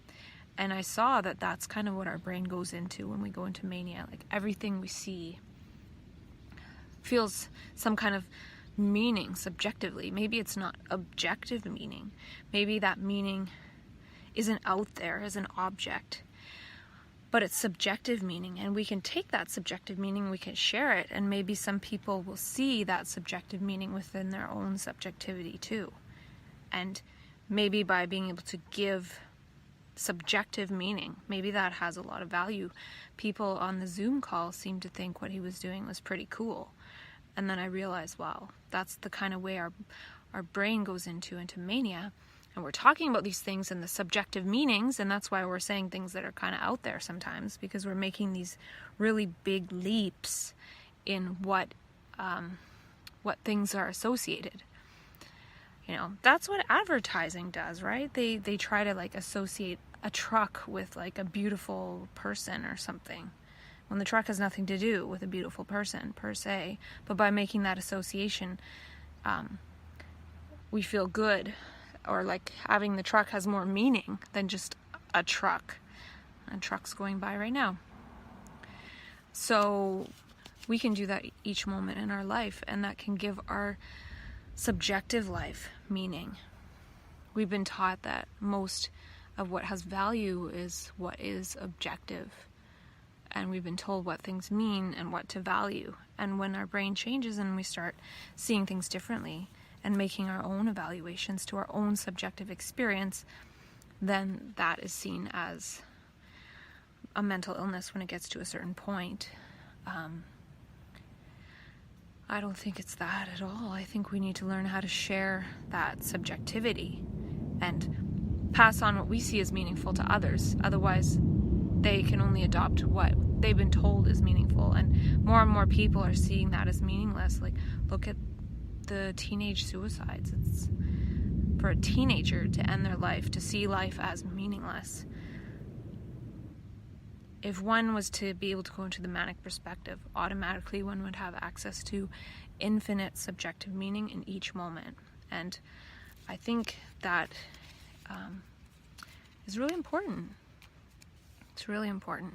And I saw that that's kind of what our brain goes into when we go into mania. Like everything we see feels some kind of meaning subjectively. Maybe it's not objective meaning. Maybe that meaning isn't out there as an object, but it's subjective meaning, and we can take that subjective meaning, we can share it, and maybe some people will see that subjective meaning within their own subjectivity too. And maybe by being able to give subjective meaning, maybe that has a lot of value. People on the Zoom call seemed to think what he was doing was pretty cool. And then I realized, wow, that's the kind of way our brain goes into mania. And we're talking about these things and the subjective meanings, and that's why we're saying things that are kind of out there sometimes, because we're making these really big leaps in what things are associated. You know, that's what advertising does, right? They try to like associate a truck with like a beautiful person or something, when the truck has nothing to do with a beautiful person per se. But by making that association, we feel good, or like having the truck has more meaning than just a truck. And trucks going by right now. So we can do that each moment in our life, and that can give our subjective life meaning. We've been taught that most of what has value is what is objective, and we've been told what things mean and what to value. And when our brain changes and we start seeing things differently and making our own evaluations to our own subjective experience, then that is seen as a mental illness when it gets to a certain point. I don't think it's that at all. I think we need to learn how to share that subjectivity and pass on what we see as meaningful to others. Otherwise, they can only adopt what they've been told is meaningful. And more people are seeing that as meaningless. Like, look at the teenage suicides. It's for a teenager to end their life, to see life as meaningless. If one was to be able to go into the manic perspective, automatically one would have access to infinite subjective meaning in each moment. And I think that is really important. It's really important.